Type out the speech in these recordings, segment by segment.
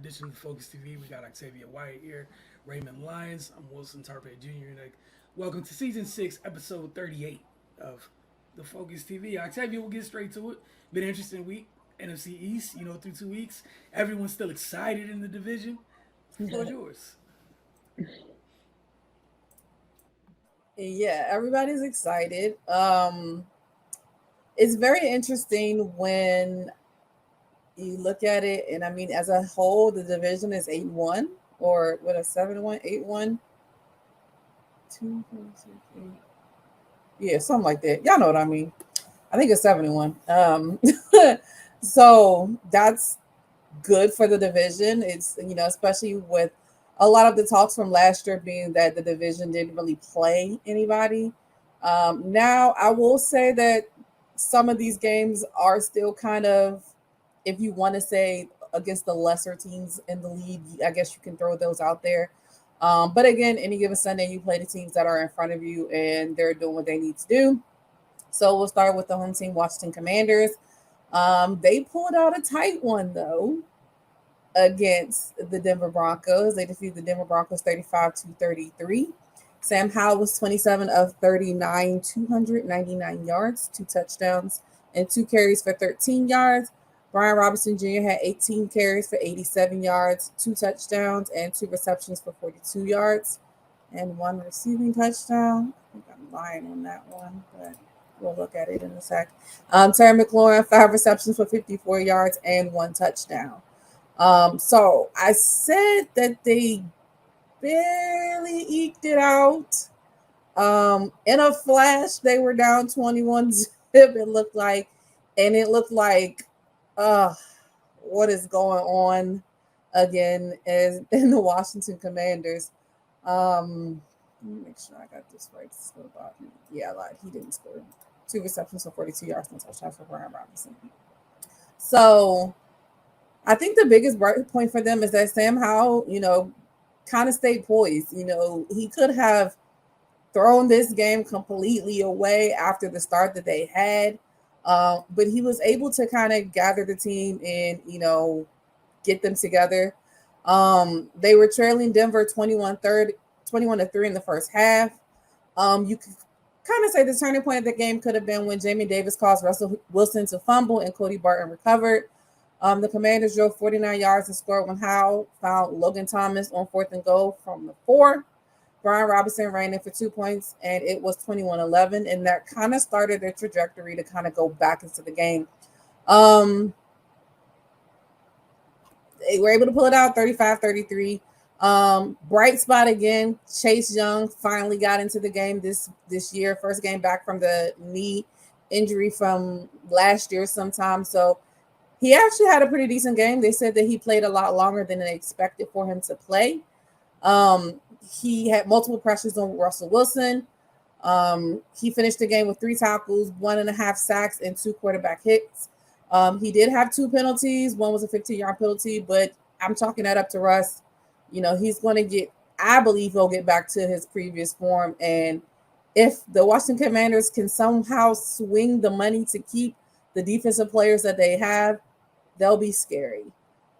edition of Focus TV. We got Octavia Wyatt here, Raymond Lyons. I'm Wilson Tarpe Jr. And welcome to season 6, episode 38 of the Focus TV. Octavia, we'll get straight to it. Been an interesting week. NFC East, through 2 weeks. Everyone's still excited in the division. The floor is yours. Yeah, everybody's excited. It's very interesting when you look at it, and I mean, as a whole, the division is 8-1, or what, a 7-1, 8-1, 2, 4, 6, 8. Yeah, something like that. Y'all know what I mean. I think it's 7-1. So that's good for the division. It's, especially with a lot of the talks from last year being that the division didn't really play anybody. Now, I will say that some of these games are still kind of, if you want to say, against the lesser teams in the league, I guess you can throw those out there. But again, any given Sunday, you play the teams that are in front of you and they're doing what they need to do. So we'll start with the home team, Washington Commanders. They pulled out a tight one, though, against the Denver Broncos. They defeated the Denver Broncos 35-33. Sam Howell was 27 of 39, 299 yards, 2 touchdowns, and 2 carries for 13 yards. Brian Robinson Jr. had 18 carries for 87 yards, 2 touchdowns, and 2 receptions for 42 yards, and 1 receiving touchdown. I think I'm lying on that one, but we'll look at it in a sec. Terry McLaurin, 5 receptions for 54 yards and 1 touchdown. So I said that they barely eked it out. In a flash, they were down 21-0, it looked like. And it looked like, what is going on again is in the Washington Commanders. Let me make sure I got this right. Yeah, I lied. He didn't score. 2 receptions for 42 yards and touchdown for Brian Robinson. So I think the biggest bright point for them is that Sam Howell, kind of stayed poised. He could have thrown this game completely away after the start that they had. But he was able to kind of gather the team and, get them together. They were trailing Denver 21-3 in the first half. You could kind of say the turning point of the game could have been when Jamie Davis caused Russell Wilson to fumble and Cody Barton recovered. The Commanders drove 49 yards and scored when Howell found Logan Thomas on 4th and goal from the 4. Brian Robinson ran in for 2 points, and it was 21-11, and that kind of started their trajectory to kind of go back into the game. They were able to pull it out 35-33. Bright spot again, Chase Young finally got into the game this year. First game back from the knee injury from last year sometime. So he actually had a pretty decent game. They said that he played a lot longer than they expected for him to play. He had multiple pressures on Russell Wilson. He finished the game with 3 tackles, 1.5 sacks, and 2 quarterback hits. He did have 2 penalties. One was a 15-yard penalty, but I'm chalking that up to Russ. He's going to I believe he'll get back to his previous form. And if the Washington Commanders can somehow swing the money to keep the defensive players that they have, they'll be scary.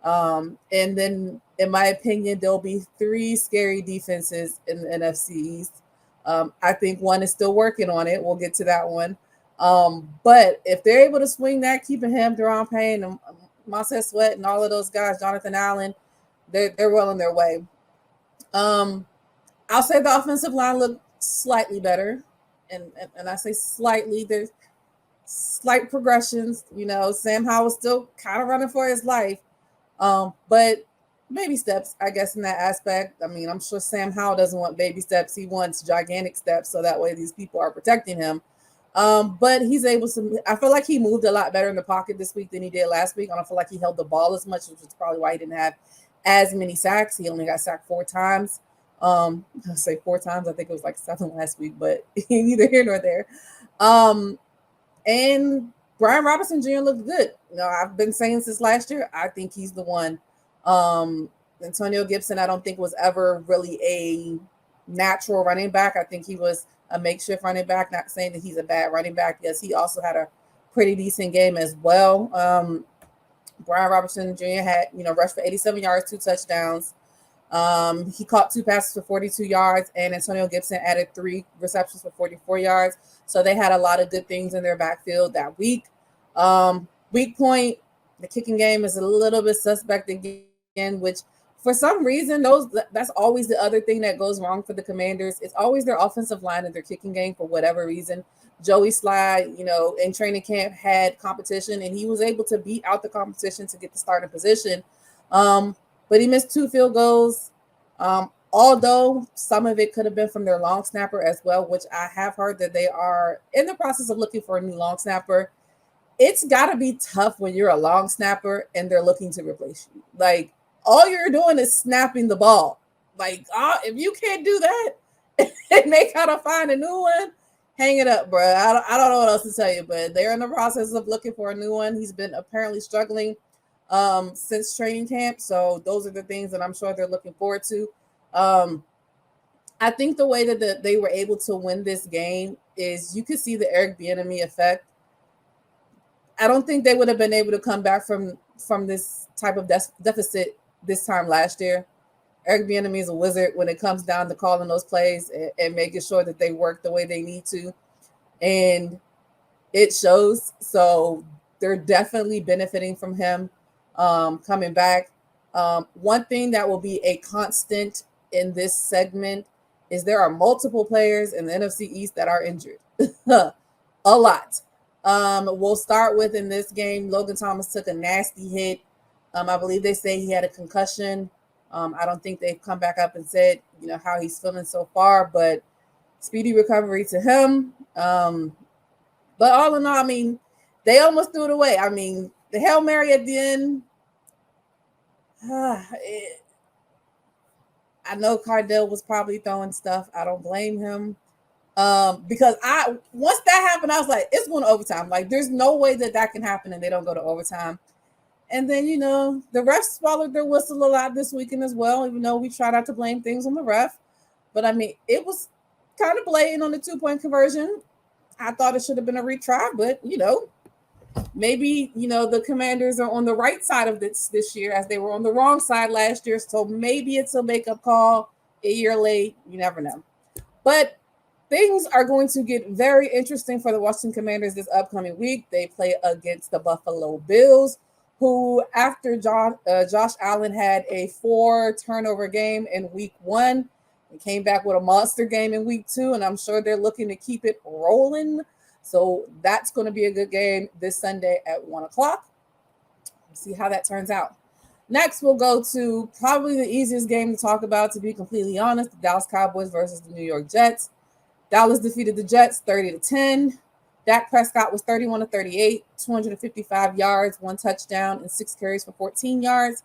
And then, in my opinion, there'll be 3 scary defenses in the NFC East. I think one is still working on it. We'll get to that one. But if they're able to swing that, keeping him, Deron Payne, and Montez Sweat, and all of those guys, Jonathan Allen, they're well on their way. I'll say the offensive line looked slightly better. And I say slightly. There's slight progressions. Sam Howell's still kind of running for his life. But baby steps, I guess, in that aspect. I mean, I'm sure Sam Howell doesn't want baby steps. He wants gigantic steps, so that way these people are protecting him. But he's able to, I feel like he moved a lot better in the pocket this week than he did last week. I don't feel like he held the ball as much, which is probably why he didn't have as many sacks. He only got sacked 4 times. I'll say 4 times. I think it was like 7 last week, but neither here nor there. And Brian Robinson Jr. looked good. I've been saying since last year, I think he's the one. Antonio Gibson, I don't think was ever really a natural running back. I think he was a makeshift running back, not saying that he's a bad running back. Yes, he also had a pretty decent game as well. Brian Robertson Jr. had, rushed for 87 yards, 2 touchdowns. He caught 2 passes for 42 yards, and Antonio Gibson added 3 receptions for 44 yards. So they had a lot of good things in their backfield that week. Weak point, the kicking game is a little bit suspect again, which for some reason, that's always the other thing that goes wrong for the Commanders. It's always their offensive line and their kicking game for whatever reason. Joey Sly, in training camp had competition, and he was able to beat out the competition to get the starting position. But he missed 2 field goals. Although some of it could have been from their long snapper as well, which I have heard that they are in the process of looking for a new long snapper. It's got to be tough when you're a long snapper and they're looking to replace you. Like, all you're doing is snapping the ball. Like, if you can't do that and they gotta find a new one, hang it up, bro. I don't know what else to tell you, but they're in the process of looking for a new one. He's been apparently struggling since training camp. So those are the things that I'm sure they're looking forward to. I think the way that they were able to win this game is you could see the Eric Bieniemy effect. I don't think they would have been able to come back from this type of deficit this time last year. Eric Bieniemy is a wizard when it comes down to calling those plays and making sure that they work the way they need to. And it shows. So they're definitely benefiting from him coming back. One thing that will be a constant in this segment is there are multiple players in the NFC East that are injured. A lot. We'll start with in this game, Logan Thomas took a nasty hit. I believe they say he had a concussion. I don't think they've come back up and said, how he's feeling so far, but speedy recovery to him. But all in all, I mean, they almost threw it away. I mean, the Hail Mary at the end, I know Cardell was probably throwing stuff. I don't blame him. Because once that happened, I was like, it's going to overtime. Like, there's no way that can happen and they don't go to overtime. And then, the refs swallowed their whistle a lot this weekend as well, even though we try not to blame things on the ref. But, I mean, it was kind of blatant on the 2-point conversion. I thought it should have been a retry, but, maybe, the Commanders are on the right side of this year as they were on the wrong side last year. So maybe it's a makeup call a year late. You never know. But things are going to get very interesting for the Washington Commanders this upcoming week. They play against the Buffalo Bills, who after Josh Allen had a 4-turnover game in week 1, and came back with a monster game in week 2, and I'm sure they're looking to keep it rolling. So that's going to be a good game this Sunday at 1 o'clock. We'll see how that turns out. Next, we'll go to probably the easiest game to talk about, to be completely honest, the Dallas Cowboys versus the New York Jets. Dallas defeated the Jets 30-10. Dak Prescott was 31 of 38, 255 yards, 1 touchdown, and 6 carries for 14 yards.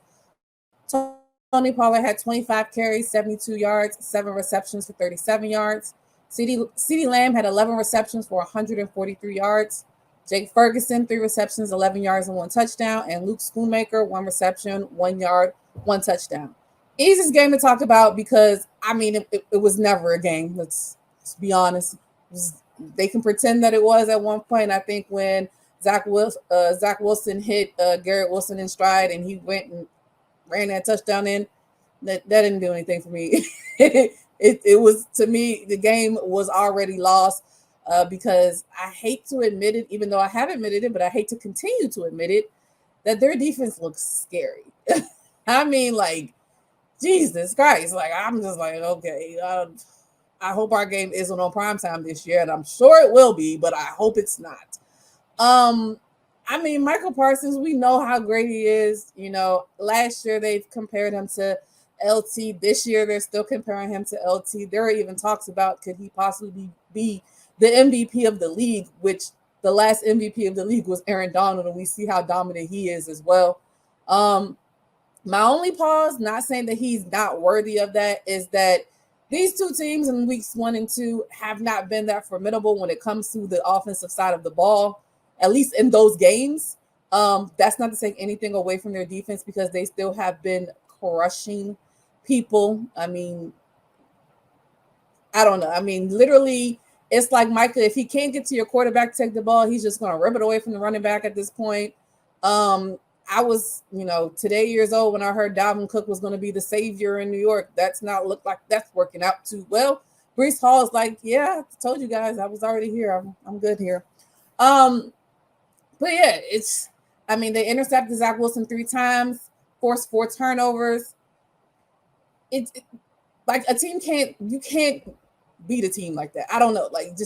Tony Pollard had 25 carries, 72 yards, 7 receptions for 37 yards. CeeDee Lamb had 11 receptions for 143 yards. Jake Ferguson, 3 receptions, 11 yards, and 1 touchdown. And Luke Schoonmaker, 1 reception, 1 yard, 1 touchdown. Easiest game to talk about because, I mean, it was never a game. Let's be honest. They can pretend that it was at one point. I think when Zach Wilson hit Garrett Wilson in stride and he went and ran that touchdown in, that didn't do anything for me. It was, to me, the game was already lost because I hate to admit it, even though I have admitted it, but I hate to continue to admit it, that their defense looks scary. I mean, like, Jesus Christ. Like, I'm just like, okay, I hope our game isn't on primetime this year, and I'm sure it will be, but I hope it's not. I mean, Michael Parsons, we know how great he is. Last year they've compared him to LT. This year they're still comparing him to LT. There are even talks about could he possibly be the MVP of the league, which the last MVP of the league was Aaron Donald, and we see how dominant he is as well. My only pause, not saying that he's not worthy of that, is that these two teams in weeks 1 and 2 have not been that formidable when it comes to the offensive side of the ball, at least in those games. That's not to take anything away from their defense because they still have been crushing people. I mean, I don't know. I mean, literally, it's like Micah, if he can't get to your quarterback to take the ball, he's just going to rip it away from the running back at this point. I was, today years old when I heard Dalvin Cook was going to be the savior in New York. That's not look like that's working out too well. Brees Hall is like, yeah, I told you guys I was already here. I'm good here. But yeah, they intercepted Zach Wilson 3 times, forced 4 turnovers. It's like a team you can't beat a team like that. I don't know. Like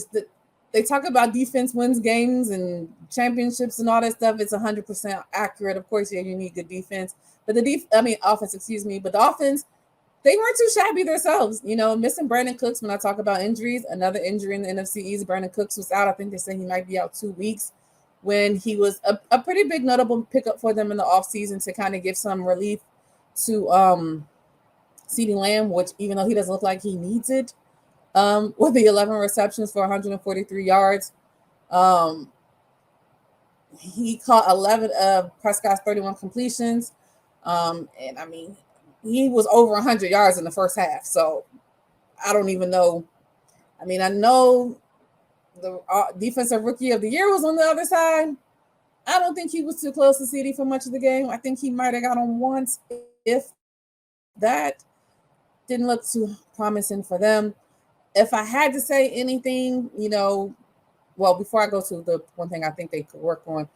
they talk about defense wins games and championships and all that stuff. It's 100% accurate. Of course, yeah, you need good defense, but offense, excuse me. But the offense, they weren't too shabby themselves. Missing Brandon Cooks. When I talk about injuries, another injury in the NFC East, Brandon Cooks was out. I think they said he might be out 2 weeks. When he was a pretty big notable pickup for them in the offseason to kind of give some relief to CeeDee Lamb, which even though he doesn't look like he needs it, with the 11 receptions for 143 yards. He caught 11 of Prescott's 31 completions. He was over 100 yards in the first half. So I don't even know. I know the defensive rookie of the year was on the other side. I don't think he was too close to CeeDee for much of the game. I think he might have got on once, if that. Didn't look too promising for them. If I had to say anything, before I go to the one thing I think they could work on,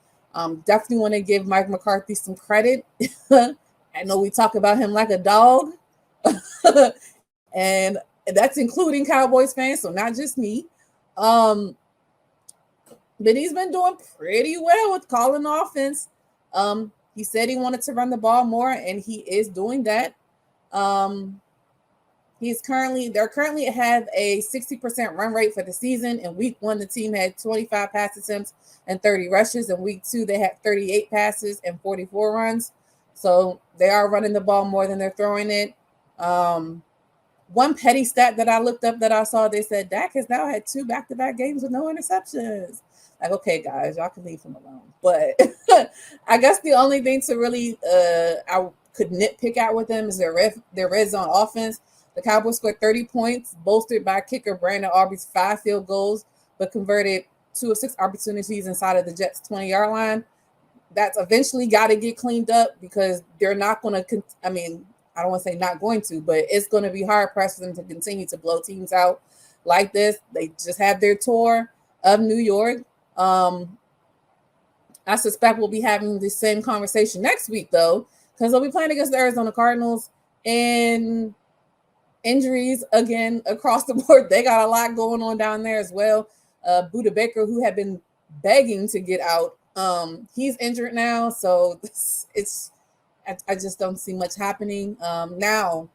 definitely want to give Mike McCarthy some credit. I know we talk about him like a dog, and that's including Cowboys fans, so not just me. But he's been doing pretty well with calling the offense. He said he wanted to run the ball more, and he is doing that. They're currently have a 60% run rate for the season. In week 1, the team had 25 pass attempts and 30 rushes. In week 2, they had 38 passes and 44 runs. So they are running the ball more than they're throwing it. One petty stat that I looked up that I saw, they said Dak has now had 2 back-to-back games with no interceptions. Like, okay, guys, y'all can leave him alone. But I guess the only thing to really I could nitpick out with them is their red zone offense. The Cowboys scored 30 points, bolstered by kicker Brandon Aubrey's 5 field goals, but converted 2 of 6 opportunities inside of the Jets' 20-yard line. That's eventually got to get cleaned up because they're not going to – I don't want to say not going to, but it's going to be hard-pressed for them to continue to blow teams out like this. They just had their tour of New York. I suspect we'll be having the same conversation next week, though, because they'll be playing against the Arizona Cardinals, and – injuries again across the board. They got a lot going on down there as well. Buda Baker, who had been begging to get out, he's injured now. So I just don't see much happening. Now,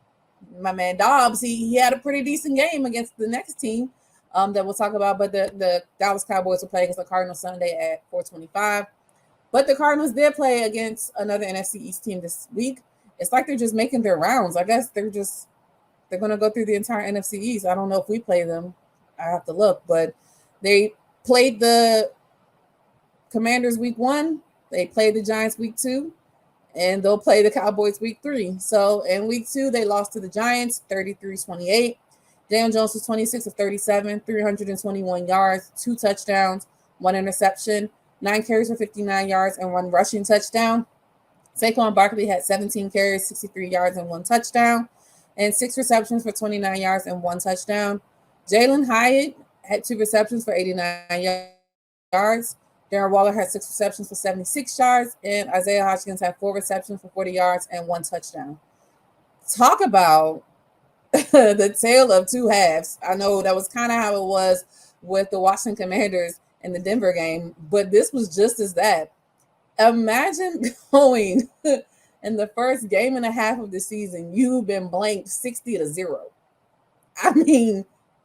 my man Dobbs, he had a pretty decent game against the next team that we'll talk about. But the Dallas Cowboys will play against the Cardinals Sunday at 4:25. But the Cardinals did play against another NFC East team this week. It's like they're just making their rounds. I guess they're going to go through the entire NFC East. I don't know if we play them. I have to look. But they played the Commanders week 1. They played the Giants week 2. And they'll play the Cowboys week 3. So in week 2, they lost to the Giants 33-28. Daniel Jones was 26 of 37, 321 yards, 2 touchdowns, 1 interception, 9 carries for 59 yards, and 1 rushing touchdown. Saquon Barkley had 17 carries, 63 yards, and 1 touchdown. And 6 receptions for 29 yards and 1 touchdown. Jalen Hyatt had 2 receptions for 89 yards. Darren Waller had 6 receptions for 76 yards. And Isaiah Hodgkins had 4 receptions for 40 yards and 1 touchdown. Talk about the tale of 2 halves. I know that was kind of how it was with the Washington Commanders in the Denver game, but this was just as that. Imagine going in the first game and a half of the season, you've been blanked 60-0.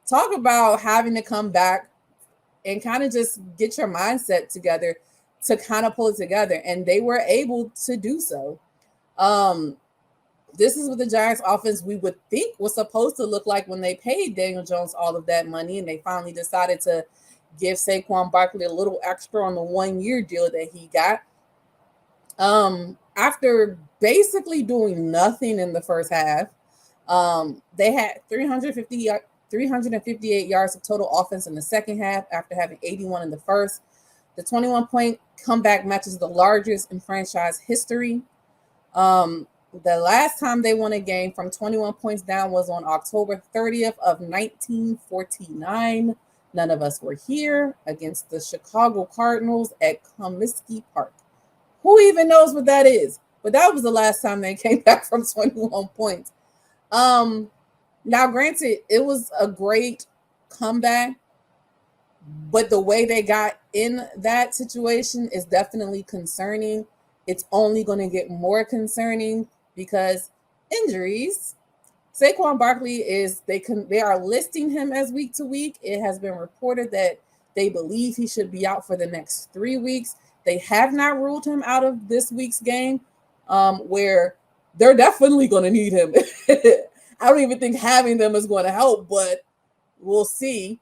Talk about having to come back and kind of just get your mindset together to kind of pull it together. And they were able to do so. This is what the Giants offense we would think was supposed to look like when they paid Daniel Jones all of that money. And they finally decided to give Saquon Barkley a little extra on the 1-year deal that he got. After basically doing nothing in the first half, they had 358 yards of total offense in the second half after having 81 in the first. The 21-point comeback matches the largest in franchise history. The last time they won a game from 21 points down was on October 30th of 1949. None of us were here, against the Chicago Cardinals at Comiskey Park. Who even knows what that is? But that was the last time they came back from 21 points. Now, granted, it was a great comeback, but the way they got in that situation is definitely concerning. It's only going to get more concerning because injuries. Saquon Barkley they are listing him as week to week. It has been reported that they believe he should be out for the next 3 weeks. They have not ruled him out of this week's game, where they're definitely going to need him. I don't even think having them is going to help, but we'll see.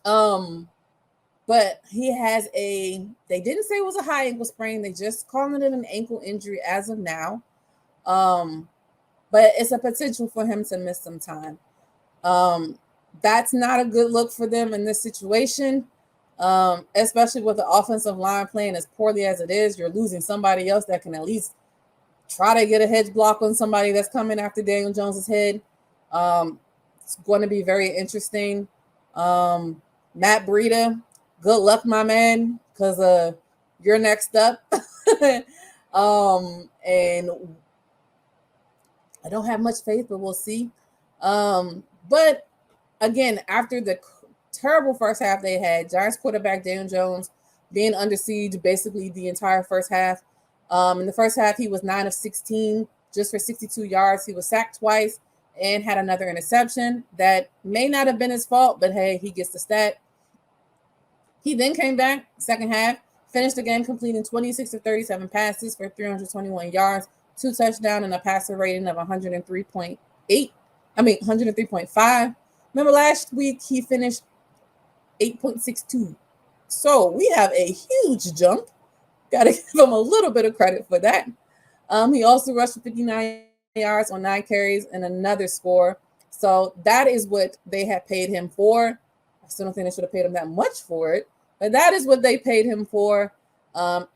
But he has they didn't say it was a high ankle sprain. They just calling it an ankle injury as of now. But it's a potential for him to miss some time. That's not a good look for them in this situation, especially with the offensive line playing as poorly as it is. You're losing somebody else that can at least try to get a hedge block on somebody that's coming after Daniel Jones's head. It's going to be very interesting. Matt Breida, good luck, my man, because you're next up. And I don't have much faith, but we'll see. But again, after the terrible first half they had, Giants quarterback Daniel Jones being under siege basically the entire first half. In the first half, he was 9 of 16, just for 62 yards. He was sacked twice and had another interception that may not have been his fault, but hey, he gets the stat. He then came back second half, finished the game completing 26 of 37 passes for 321 yards, 2 touchdowns, and a passer rating of 103.5. Remember last week he finished 8.62. So we have a huge jump. Got to give him a little bit of credit for that. He also rushed for 59 yards on 9 carries and another score. So that is what they have paid him for. I still don't think they should have paid him that much for it, but that is what they paid him for,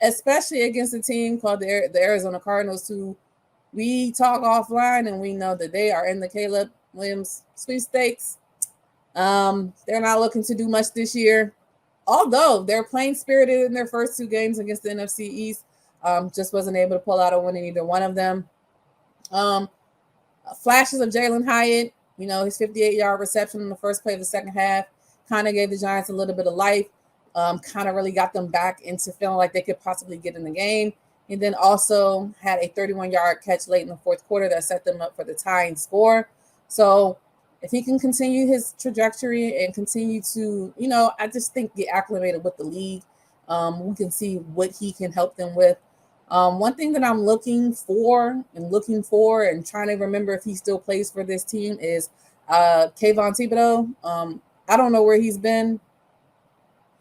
especially against a team called the Arizona Cardinals, who we talk offline and we know that they are in the Caleb Williams sweepstakes. They're not looking to do much this year, although they're playing spirited in their first 2 games against the NFC East. Just wasn't able to pull out a win in either one of them. Flashes of Jalen Hyatt, his 58-yard reception in the first play of the second half kind of gave the Giants a little bit of life, kind of really got them back into feeling like they could possibly get in the game. And then also had a 31-yard catch late in the fourth quarter that set them up for the tying score. So if he can continue his trajectory and continue to, I just think get acclimated with the league, we can see what he can help them with. One thing that I'm looking for and trying to remember if he still plays for this team is Kayvon Thibodeau. I don't know where he's been.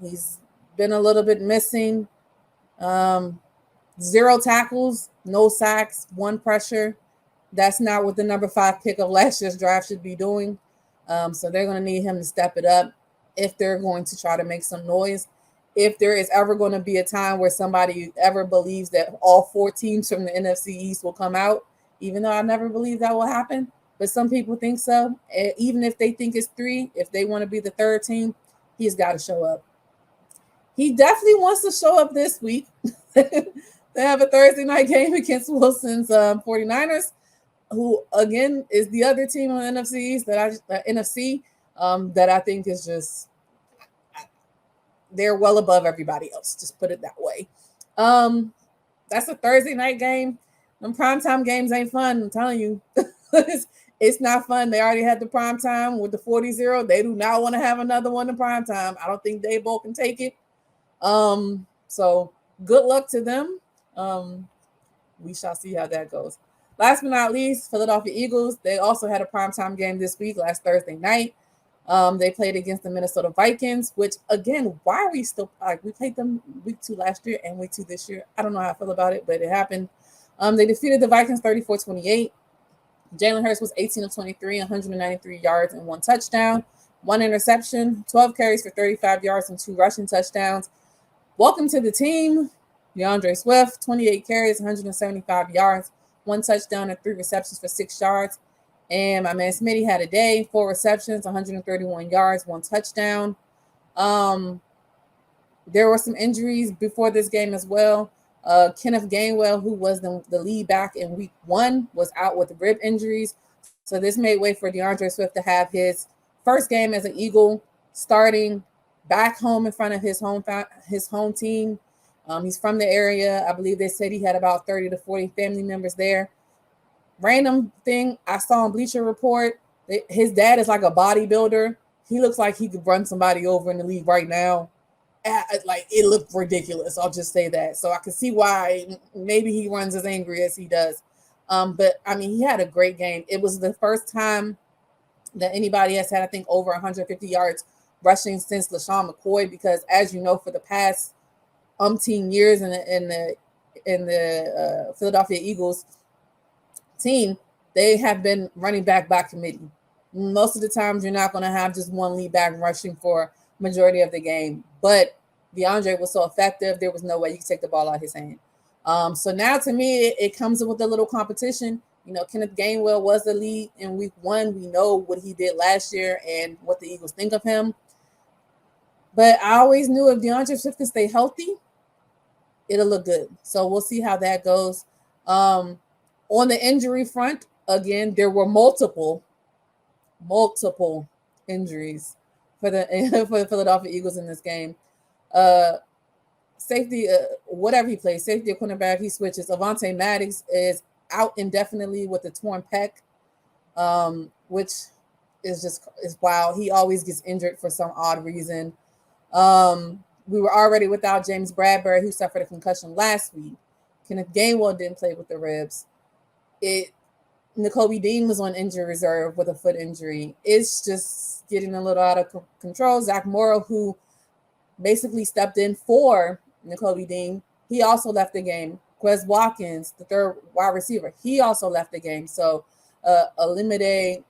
He's been a little bit missing. 0 tackles, no sacks, 1 pressure. That's not what the number 5 pick of last year's draft should be doing. So they're going to need him to step it up if they're going to try to make some noise. If there is ever going to be a time where somebody ever believes that all 4 teams from the NFC East will come out, even though I never believe that will happen, but some people think so. Even if they think it's 3, if they want to be the 3rd team, he's got to show up. He definitely wants to show up this week. They have a Thursday night game against Wilson's 49ers, who again is the other team on the NFC East that I think is just, they're well above everybody else. Just put it that way. That's a Thursday night game. Them primetime games ain't fun. I'm telling you, it's not fun. They already had the primetime with the 40-0. They do not want to have another one in primetime. I don't think they both can take it. So good luck to them. We shall see how that goes. Last but not least, Philadelphia Eagles. They also had a primetime game this week, last Thursday night. They played against the Minnesota Vikings, which, again, why are we still – we played them week 2 last year and week 2 this year. I don't know how I feel about it, but it happened. They defeated the Vikings 34-28. Jalen Hurts was 18 of 23, 193 yards and 1 touchdown, 1 interception, 12 carries for 35 yards and 2 rushing touchdowns. Welcome to the team. DeAndre Swift, 28 carries, 175 yards, 1 touchdown and 3 receptions for 6 yards. And my man Smitty had a day, 4 receptions, 131 yards, 1 touchdown. There were some injuries before this game as well. Kenneth Gainwell, who was the lead back in week 1, was out with rib injuries. So this made way for DeAndre Swift to have his first game as an Eagle, starting back home in front of his home team. He's from the area. I believe they said he had about 30 to 40 family members there. Random thing I saw on Bleacher Report, his dad is like a bodybuilder. He looks like he could run somebody over in the league right now. Like, it looked ridiculous. I'll just say that. So I can see why maybe he runs as angry as he does. But I mean, he had a great game. It was the first time that anybody has had, I think, over 150 yards rushing since LaShawn McCoy, because as you know, for the past umpteen years in the Philadelphia Eagles team, they have been running back by committee. Most of the times you're not going to have just one lead back rushing for majority of the game, but DeAndre was so effective, there was no way you could take the ball out of his hand. So now to me, it comes with a little competition. You know, Kenneth Gainwell was the lead in week 1. We know what he did last year and what the Eagles think of him. But I always knew if DeAndre Swift can stay healthy, it'll look good. So we'll see how that goes. On the injury front, again, there were multiple injuries for the Philadelphia Eagles in this game. Safety, whatever he plays, safety or cornerback, he switches. Avonte Maddox is out indefinitely with a torn pec, which is wild. He always gets injured for some odd reason. We were already without James Bradbury, who suffered a concussion last week. Kenneth Gainwell didn't play with the ribs. Nakobe Dean was on injury reserve with a foot injury. It's just getting a little out of control. Zach Morrow, who basically stepped in for Nakobe Dean, he also left the game. Quez Watkins, the third wide receiver, he also left the game. So Olamide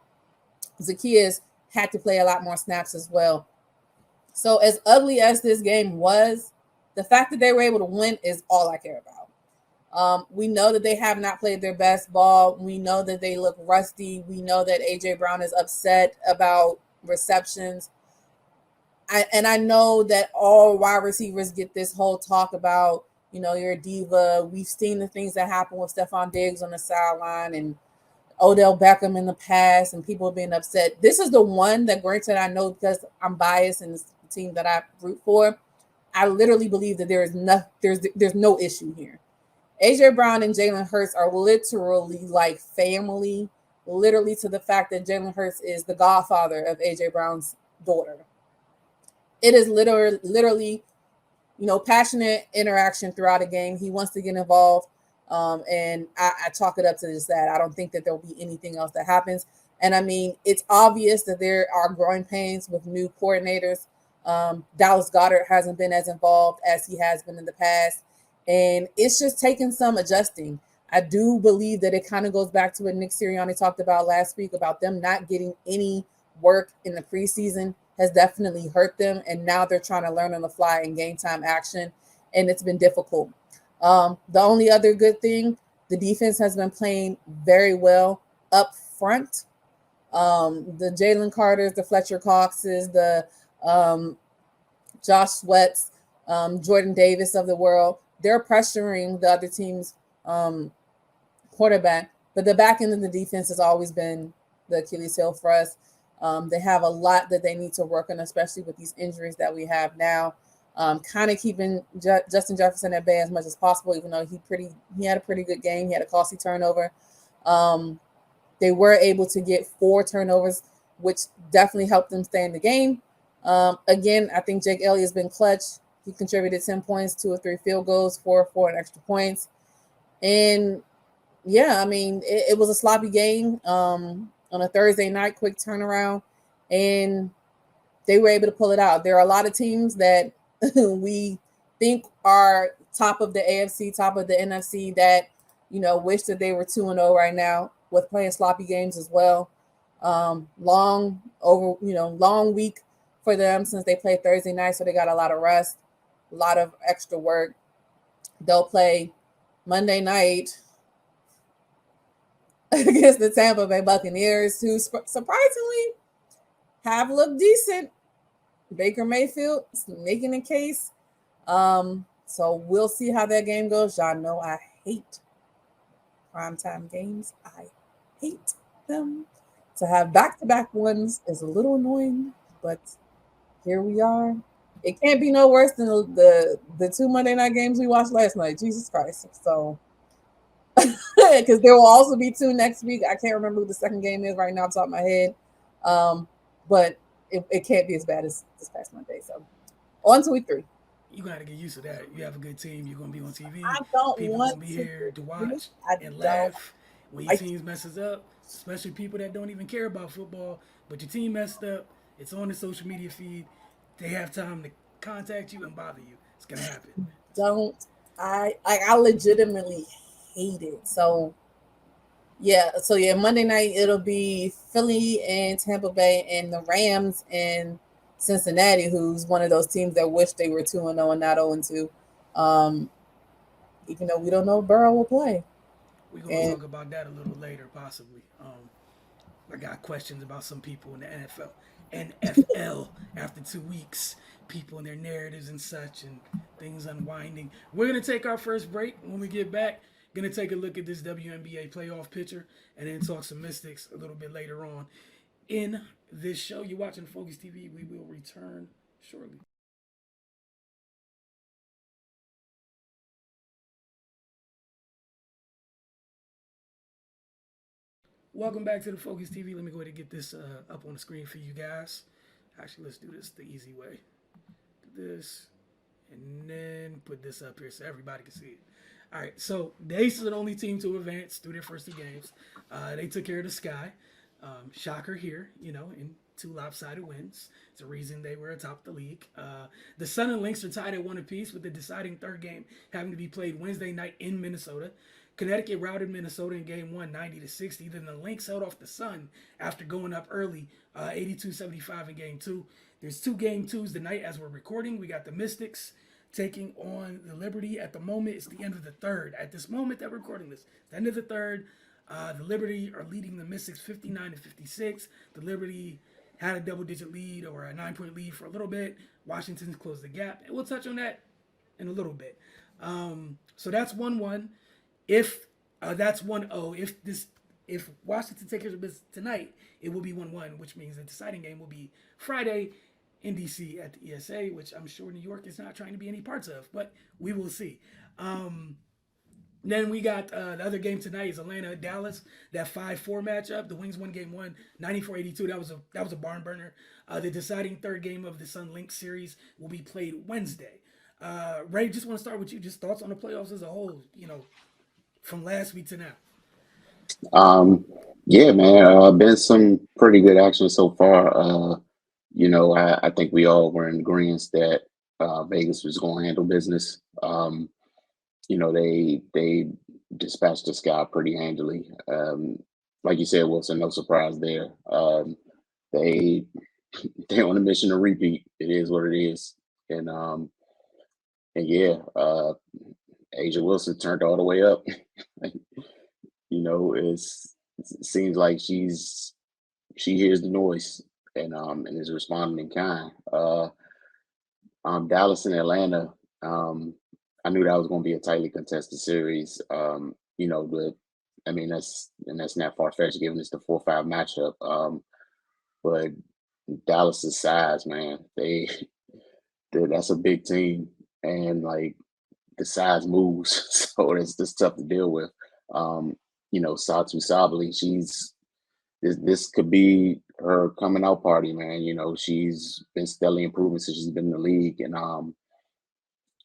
Zaccheaus had to play a lot more snaps as well. So as ugly as this game was, the fact that they were able to win is all I care about. We know that they have not played their best ball. We know that they look rusty. We know that A.J. Brown is upset about receptions. I know that all wide receivers get this whole talk about, you know, you're a diva. We've seen the things that happen with Stephon Diggs on the sideline and Odell Beckham in the past, and people being upset. This is the one that, granted, I know because I'm biased and it's the team that I root for, I literally believe that there's no issue here. AJ Brown and Jalen Hurts are literally like family, literally, to the fact that Jalen Hurts is the godfather of AJ Brown's daughter. It is literally, you know, passionate interaction throughout a game. He wants to get involved. And I chalk it up to just that. I don't think that there'll be anything else that happens. And I mean, it's obvious that there are growing pains with new coordinators. Dallas Goedert hasn't been as involved as he has been in the past. And it's just taking some adjusting. I do believe that it kind of goes back to what Nick Sirianni talked about last week about them not getting any work in the preseason has definitely hurt them. And now they're trying to learn on the fly in game time action. And it's been difficult. The only other good thing, the defense has been playing very well up front. The Jalen Carters, the Fletcher Coxes, the Josh Sweats, Jordan Davis of the world, they're pressuring the other team's quarterback. But the back end of the defense has always been the Achilles heel for us. They have a lot that they need to work on, especially with these injuries that we have now. Kind of keeping Justin Jefferson at bay as much as possible, even though he had a pretty good game. He had a costly turnover. They were able to get 4 turnovers, which definitely helped them stay in the game. Again, I think Jake Elliott's been clutch. He contributed 10 points, 2 or 3 field goals, 4 or 4 extra points. And yeah, I mean, it was a sloppy game on a Thursday night, quick turnaround, and they were able to pull it out. There are a lot of teams that we think are top of the AFC, top of the NFC that, you know, wish that they were 2-0 right now with playing sloppy games as well. Long week for them since they played Thursday night, so they got a lot of rest. a lot of extra work. They'll play Monday night against the Tampa Bay Buccaneers, who surprisingly have looked decent. Baker Mayfield making a case. So we'll see how that game goes. Y'all know I hate primetime games. I hate them. To have back-to-back ones is a little annoying, but here we are. It can't be no worse than the two Monday night games we watched last night. Jesus Christ. So because there will also be two next week. I can't remember who the second game is right now off the top of my head. But it can't be as bad as this past Monday. So on to week 3. You got to get used to that. You have a good team. You're gonna be on TV. I don't People want gonna be to. here to watch I and don't. laugh when your I team messes up. Especially people that don't even care about football, but your team messed up. It's on the social media feed. They have time to contact you and bother you. It's gonna happen. don't. I legitimately hate it. So yeah, Monday night it'll be Philly and Tampa Bay and the Rams and Cincinnati, who's one of those teams that wish they were 2-0 and not 0-2. Um, even though we don't know if Burrow will play. We're gonna And talk about that a little later, possibly. I got questions about some people in the NFL after 2 weeks, people and their narratives and such, and things unwinding. We're gonna take our first break. When we get back, gonna take a look at this WNBA playoff picture, and then talk some Mystics a little bit later on in this show. You're watching Focus TV. We will return shortly. Welcome back to the Focus TV. Let me go ahead and get this up on the screen for you guys. Actually, let's do this the easy way. Do this, and then put this up here so everybody can see it. All right, so the Aces are the only team to advance through their first 2 games. They took care of the Sky. Shocker here, in 2 lopsided wins. It's a reason they were atop the league. The Sun and Lynx are tied at 1 apiece, with the deciding third game having to be played Wednesday night in Minnesota. Connecticut routed Minnesota in game 1, 90-60. Then the Lynx held off the Sun after going up early, 82-75 in game 2. There's 2 game 2s tonight as we're recording. We got the Mystics taking on the Liberty. At the moment, it's the end of the third. At this moment that we're recording this, the end of the third. The Liberty are leading the Mystics 59-56. The Liberty had a double-digit lead or a 9-point lead for a little bit. Washington's closed the gap, and we'll touch on that in a little bit. So that's 1-1. If that's 1-0, if Washington takes care of business tonight, it will be 1-1, which means the deciding game will be Friday in DC at the ESA, which I'm sure New York is not trying to be any parts of, but we will see. Then we got the other game tonight is Atlanta Dallas, that 5-4 matchup. The Wings won game 1, 94-82. That was a barn burner. The deciding third game of the Sun Lynx series will be played Wednesday. Ray, just want to start with you. Just thoughts on the playoffs as a whole, from last week to now. Yeah, man, been some pretty good action so far. I think we all were in agreement that Vegas was going to handle business. They dispatched the Sky pretty handily. Like you said, Wilson, no surprise there. They they're on a mission to repeat. It is what it is, and yeah, Asia Wilson turned all the way up. It seems like she hears the noise and is responding in kind. Dallas and Atlanta. I knew that was going to be a tightly contested series. But I mean that's not far fetched given it's the 4-5 matchup. But Dallas's size, man, that's a big team, and like the size moves, so it's just tough to deal with. Satu Sabali, this could be her coming out party, man. She's been steadily improving since she's been in the league, and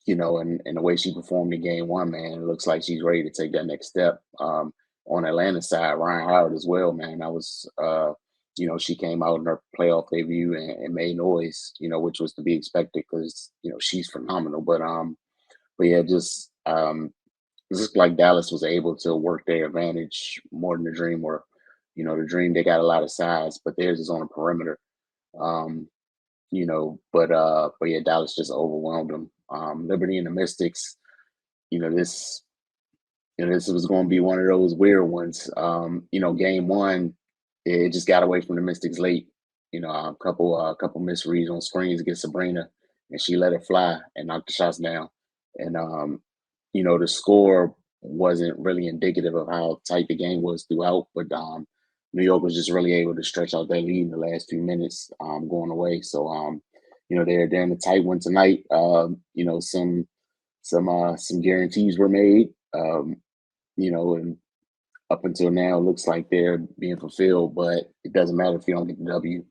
the way she performed in game 1, man, it looks like she's ready to take that next step. On Atlanta's side, Ryan Howard as well, man. That was, she came out in her playoff debut and made noise, which was to be expected because she's phenomenal. But yeah, just it's just like Dallas was able to work their advantage more than the Dream were. The Dream, they got a lot of size, but theirs is on the perimeter. But yeah, Dallas just overwhelmed them. Liberty and the Mystics. This this was going to be one of those weird ones. Game one, it just got away from the Mystics late. A couple misreads on screens against Sabrina, and she let it fly and knocked the shots down. And the score wasn't really indicative of how tight the game was throughout, but New York was just really able to stretch out their lead in the last few minutes going away. So they're in a tight one tonight. Some guarantees were made. And up until now, it looks like they're being fulfilled, but it doesn't matter if you don't get the W.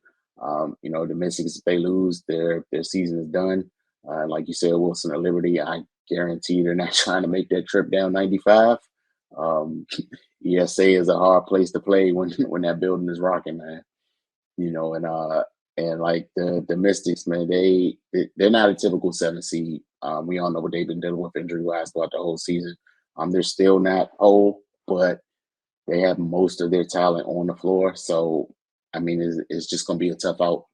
The Mystics, if they lose, their season is done. Like you said, Wilson or Liberty, I guarantee they're not trying to make that trip down 95. ESA is a hard place to play when that building is rocking, man. And like the Mystics, man, they're not a typical 7 seed. We all know what they've been dealing with injury wise throughout the whole season. They're still not whole, but they have most of their talent on the floor. So I mean, it's just going to be a tough out,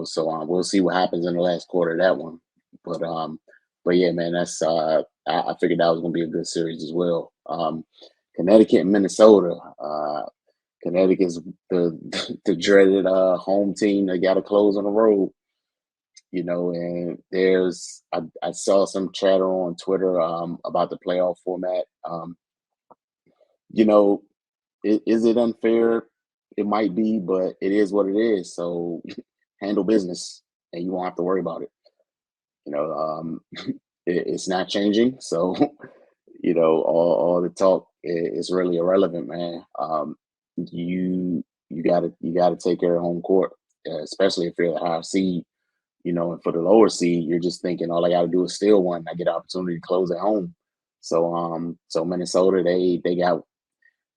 So we'll see what happens in the last quarter of that one. But yeah, man, that's I figured that was going to be a good series as well. Connecticut and Minnesota. Connecticut's the dreaded home team that got to close on the road. And I saw some chatter on Twitter about the playoff format. Is it unfair? It might be, but it is what it is. So handle business, and you won't have to worry about it. It's not changing. So all the talk is really irrelevant, man. You gotta take care of home court, especially if you're the higher seed. And for the lower seed, you're just thinking all I got to do is steal one. I get an opportunity to close at home. So Minnesota,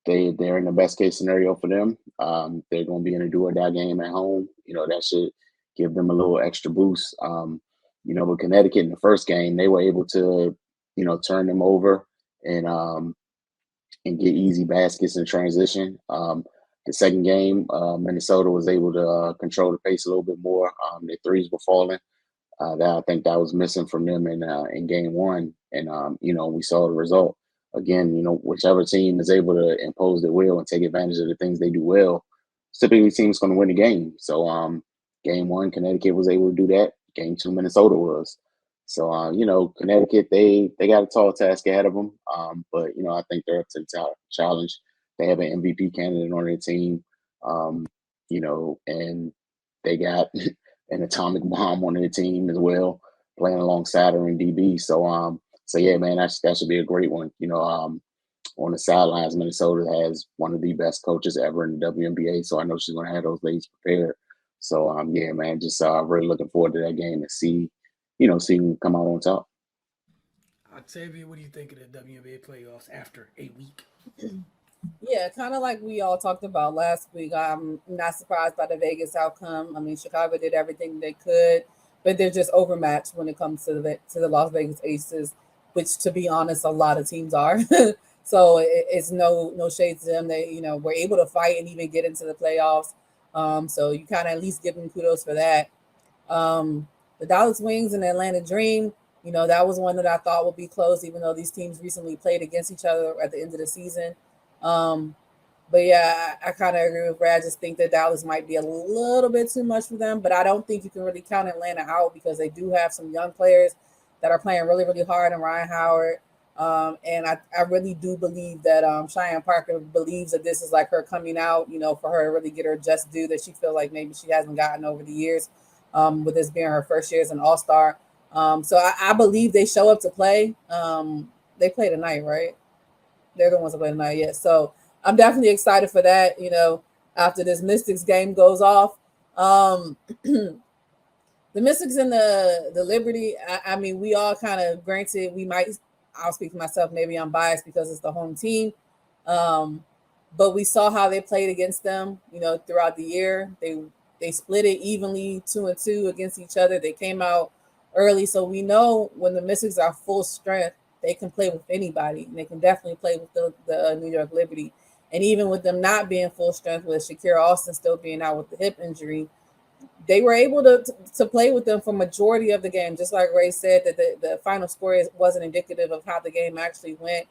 they're in the best case scenario for them. They're going to be in a do or die game at home. That should give them a little extra boost. With Connecticut in the first game, they were able to, turn them over and get easy baskets in transition. The second game, Minnesota was able to control the pace a little bit more. Their threes were falling. I think that was missing from them in game one. And, we saw the result. Again, whichever team is able to impose their will and take advantage of the things they do well, typically the team's going to win the game. So game one, Connecticut was able to do that. Game two, Minnesota was. So, Connecticut, they got a tall task ahead of them. But, I think they're up to the challenge. They have an MVP candidate on their team, and they got an atomic bomb on their team as well, playing alongside her in DB. So yeah, man, that should be a great one. On the sidelines, Minnesota has one of the best coaches ever in the WNBA, so I know she's going to have those ladies prepared. So yeah, man, just really looking forward to that game and see who come out on top. Octavia, what do you think of the WNBA playoffs after a week? Yeah, kind of like we all talked about last week. I'm not surprised by the Vegas outcome. I mean, Chicago did everything they could, but they're just overmatched when it comes to the Las Vegas Aces, which, to be honest, a lot of teams are. So it's no shade to them. They were able to fight and even get into the playoffs. So you kind of at least give them kudos for that. The Dallas Wings and the Atlanta Dream. That was one that I thought would be close, even though these teams recently played against each other at the end of the season. But yeah, I kind of agree with Brad. I just think that Dallas might be a little bit too much for them, but I don't think you can really count Atlanta out because they do have some young players that are playing really, really hard, and Ryan Howard. And I really do believe that Cheyenne Parker believes that this is like her coming out, for her to really get her just due that she feels like maybe she hasn't gotten over the years, with this being her first year as an all-star. So I believe they show up to play. They play tonight, right? They're the ones that play tonight, yes. So I'm definitely excited for that, after this Mystics game goes off. The Mystics and the Liberty, I mean, we all kind of, granted, I'll speak for myself, maybe I'm biased because it's the home team. But we saw how they played against them, throughout the year. They split it evenly 2-2 against each other. They came out early. So we know when the Mystics are full strength, they can play with anybody. And they can definitely play with the New York Liberty. And even with them not being full strength, with Shakira Austin still being out with the hip injury, they were able to play with them for majority of the game. Just like Ray said, that the final score wasn't indicative of how the game actually went.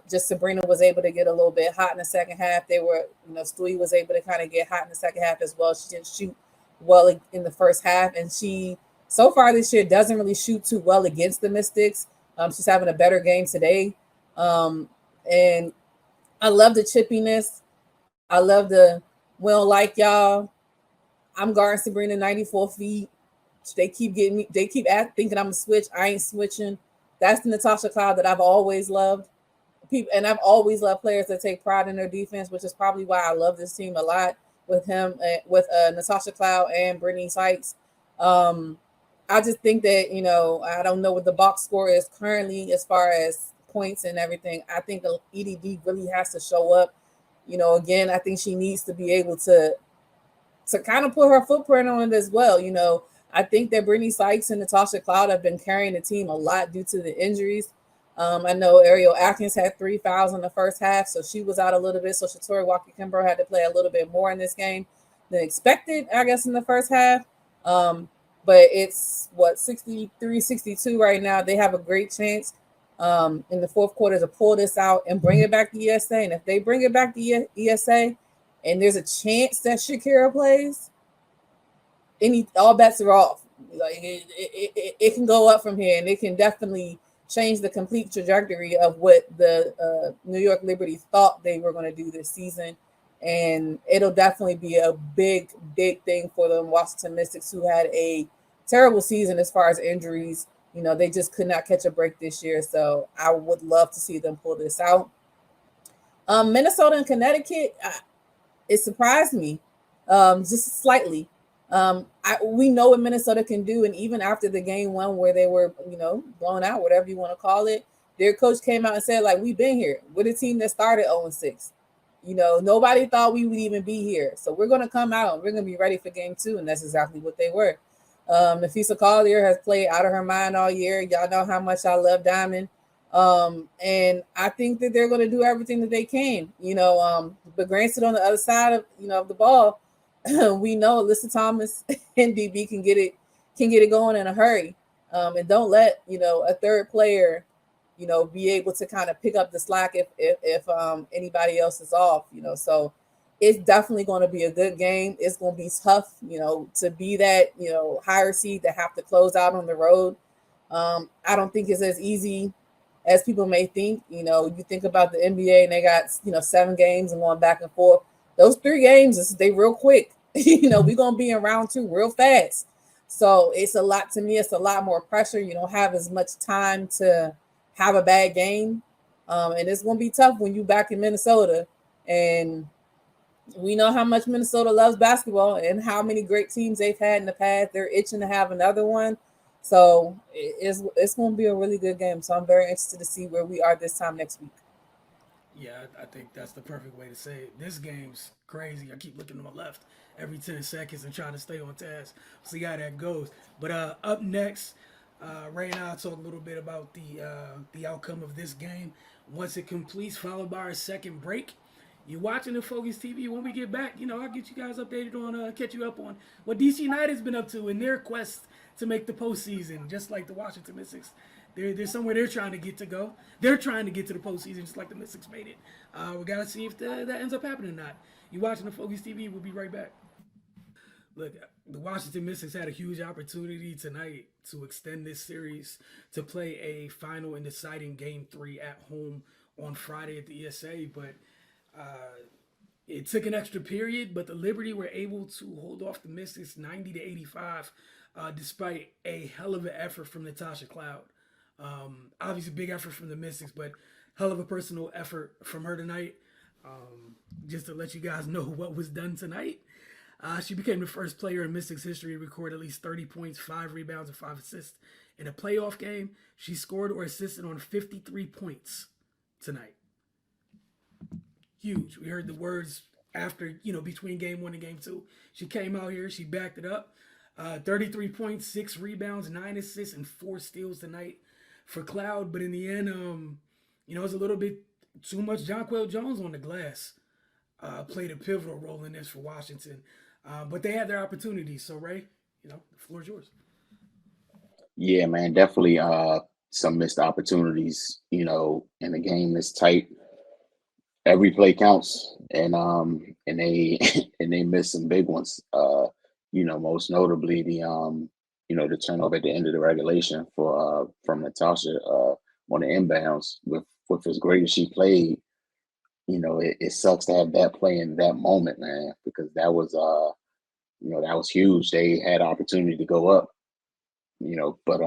Just Sabrina was able to get a little bit hot in the second half. Stewie was able to kind of get hot in the second half as well. She didn't shoot well in the first half, and she so far this year doesn't really shoot too well against the Mystics. She's having a better game today, and I love the chippiness. I love the we don't like y'all. I'm guarding Sabrina 94 feet. They keep getting me. They keep thinking I'm a switch. I ain't switching. That's the Natasha Cloud that I've always loved. And I've always loved players that take pride in their defense, which is probably why I love this team a lot with with Natasha Cloud and Brittany Sykes. I just think that I don't know what the box score is currently as far as points and everything. I think the EDD really has to show up. Again, I think she needs to be able to kind of put her footprint on it as well. I think that Brittany Sykes and Natasha Cloud have been carrying the team a lot due to the injuries. I know Ariel Atkins had 3 fouls in the first half, so she was out a little bit. So Shatori Walker-Kimbrough had to play a little bit more in this game than expected, I guess, in the first half. But it's 63-62 right now. They have a great chance in the fourth quarter to pull this out and bring it back to ESA. And if they bring it back to ESA and there's a chance that Shakira plays, all bets are off. Like it can go up from here, and it can definitely change the complete trajectory of what the New York Liberty thought they were going to do this season. And it'll definitely be a big, big thing for the Washington Mystics, who had a terrible season as far as injuries. They just could not catch a break this year. So I would love to see them pull this out. Minnesota and Connecticut, it surprised me just slightly. We know what Minnesota can do, and even after the game one where they were, blown out, whatever you want to call it, their coach came out and said, like, we've been here. We're the team that started 0-6. Nobody thought we would even be here. So we're going to come out and we're going to be ready for game 2, and that's exactly what they were. Nafisa Collier has played out of her mind all year. Y'all know how much I love Diamond. And I think that they're going to do everything that they can, but granted, on the other side of the ball, we know Alyssa Thomas and DB can get it going in a hurry. And don't let, a third player, be able to kind of pick up the slack if anybody else is off, so it's definitely going to be a good game. It's going to be tough, to be that, higher seed that have to close out on the road. I don't think it's as easy as people may think. You think about the NBA and they got, 7 games and going back and forth. Those 3 games, they real quick. We're going to be in round 2 real fast. So it's a lot to me. It's a lot more pressure. You don't have as much time to have a bad game. And it's going to be tough when you're back in Minnesota. And we know how much Minnesota loves basketball and how many great teams they've had in the past. They're itching to have another one. So it's going to be a really good game. So I'm very interested to see where we are this time next week. Yeah, I think that's the perfect way to say it. This game's crazy. I keep looking to my left every 10 seconds and trying to stay on task. See how that goes. But up next, Ray and I talk a little bit about the outcome of this game once it completes, followed by our second break. You're watching the Focus TV. When we get back, I'll get you guys updated on, catch you up on what DC United's been up to in their quest to make the postseason, just like the Washington Mystics. There's somewhere they're trying to get to go. They're trying to get to the postseason just like the Mystics made it. We got to see if that ends up happening or not. You watching the Focus TV. We'll be right back. Look, the Washington Mystics had a huge opportunity tonight to extend this series to play a final and deciding Game 3 at home on Friday at the ESA, but it took an extra period, but the Liberty were able to hold off the Mystics 90-85 despite a hell of an effort from Natasha Cloud. Obviously, big effort from the Mystics, but hell of a personal effort from her tonight. Just to let you guys know what was done tonight. She became the first player in Mystics history to record at least 30 points, 5 rebounds, and 5 assists in a playoff game. She scored or assisted on 53 points tonight. Huge. We heard the words after, between game 1 and game 2. She came out here. She backed it up. 33 points, 6 rebounds, 9 assists, and 4 steals tonight for Cloud. But in the end, it was a little bit too much Jonquel Jones on the glass. Played a pivotal role in this for Washington. But they had their opportunities. So, Ray, the floor is yours. Yeah, man, definitely some missed opportunities, in a game this tight. Every play counts, and they and they missed some big ones. Most notably the turnover at the end of the regulation for from Natasha on the inbounds. With as great as she played, it sucks to have that play in that moment, man, because that was huge. They had opportunity to go up, but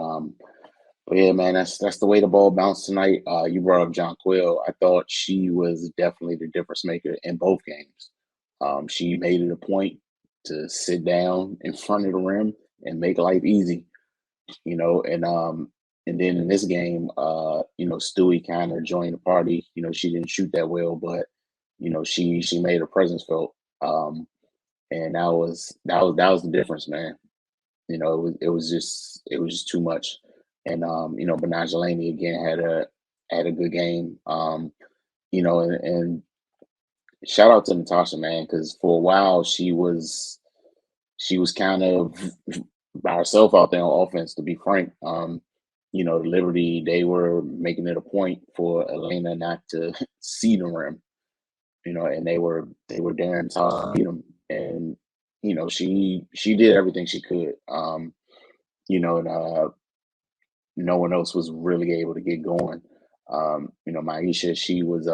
yeah, man, that's the way the ball bounced tonight. You brought up John Quill. I thought she was definitely the difference maker in both games. She made it a point to sit down in front of the rim and make life easy, and then in this game, Stewie kind of joined the party. She didn't shoot that well, but she made her presence felt. And that was the difference, man. It was just too much. And Benaj Laney again had a good game. And shout out to Natasha, man, because for a while she was kind of by herself out there on offense, to be frank. The Liberty, they were making it a point for Elena not to see the rim, and they were daring to beat them. And she did everything she could. And no one else was really able to get going. Maisha, she was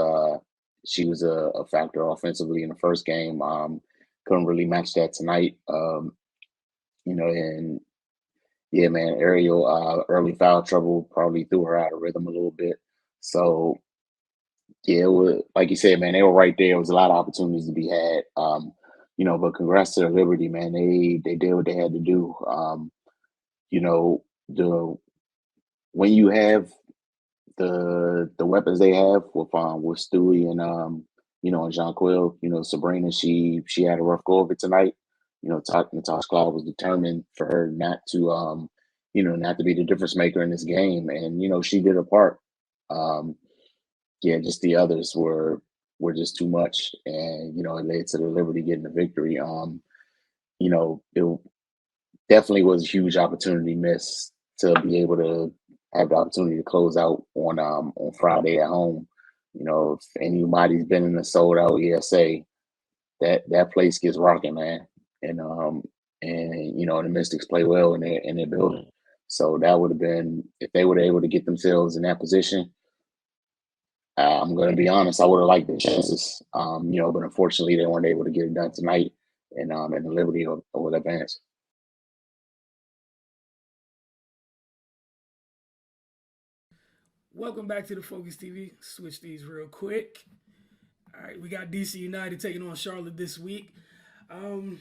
a factor offensively in the first game. Couldn't really match that tonight. And yeah, man, Ariel early foul trouble probably threw her out of rhythm a little bit. So yeah, it was, like you said, man, they were right there. There was a lot of opportunities to be had. But congrats to the Liberty, man. They did what they had to do. You know, the when you have the weapons they have with Stewie and and Jean Quill, Sabrina, she had a rough go of it tonight. Natasha Cloud was determined for her not to be the difference maker in this game, and she did her part. Um, yeah, just the others were just too much, and it led to the Liberty getting the victory. It definitely was a huge opportunity miss to be able to have the opportunity to close out on Friday at home. If anybody's been in a sold out ESA, that place gets rocking, man. And the Mystics play well in their building. So that would have been, if they were able to get themselves in that position. I'm going to be honest, I would have liked the chances, but unfortunately they weren't able to get it done tonight, and the Liberty would advance. Welcome back to the Focus TV. Switch these real quick. All right, we got DC United taking on Charlotte this week. Um,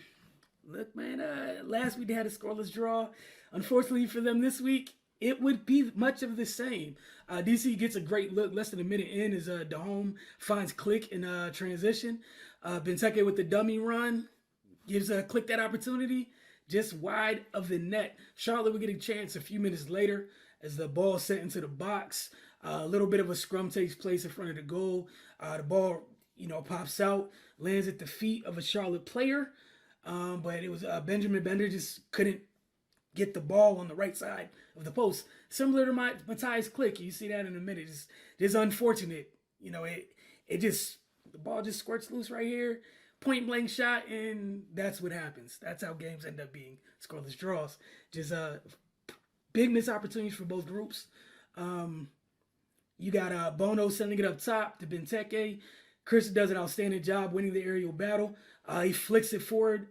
Look, man, last week they had a scoreless draw. Unfortunately for them this week, it would be much of the same. DC gets a great look less than a minute in as Dahome finds Click in transition. Benteke with the dummy run gives Click that opportunity just wide of the net. Charlotte will get a chance a few minutes later as the ball sent into the box. A little bit of a scrum takes place in front of the goal. The ball, pops out, lands at the feet of a Charlotte player. But it was Benjamin Bender just couldn't get the ball on the right side of the post. Similar to Matthias Click. You see that in a minute. It's unfortunate. The ball just squirts loose right here. Point blank shot, and that's what happens. That's how games end up being scoreless draws. Just big missed opportunities for both groups. You got Bono sending it up top to Benteke. Chris does an outstanding job winning the aerial battle. He flicks it forward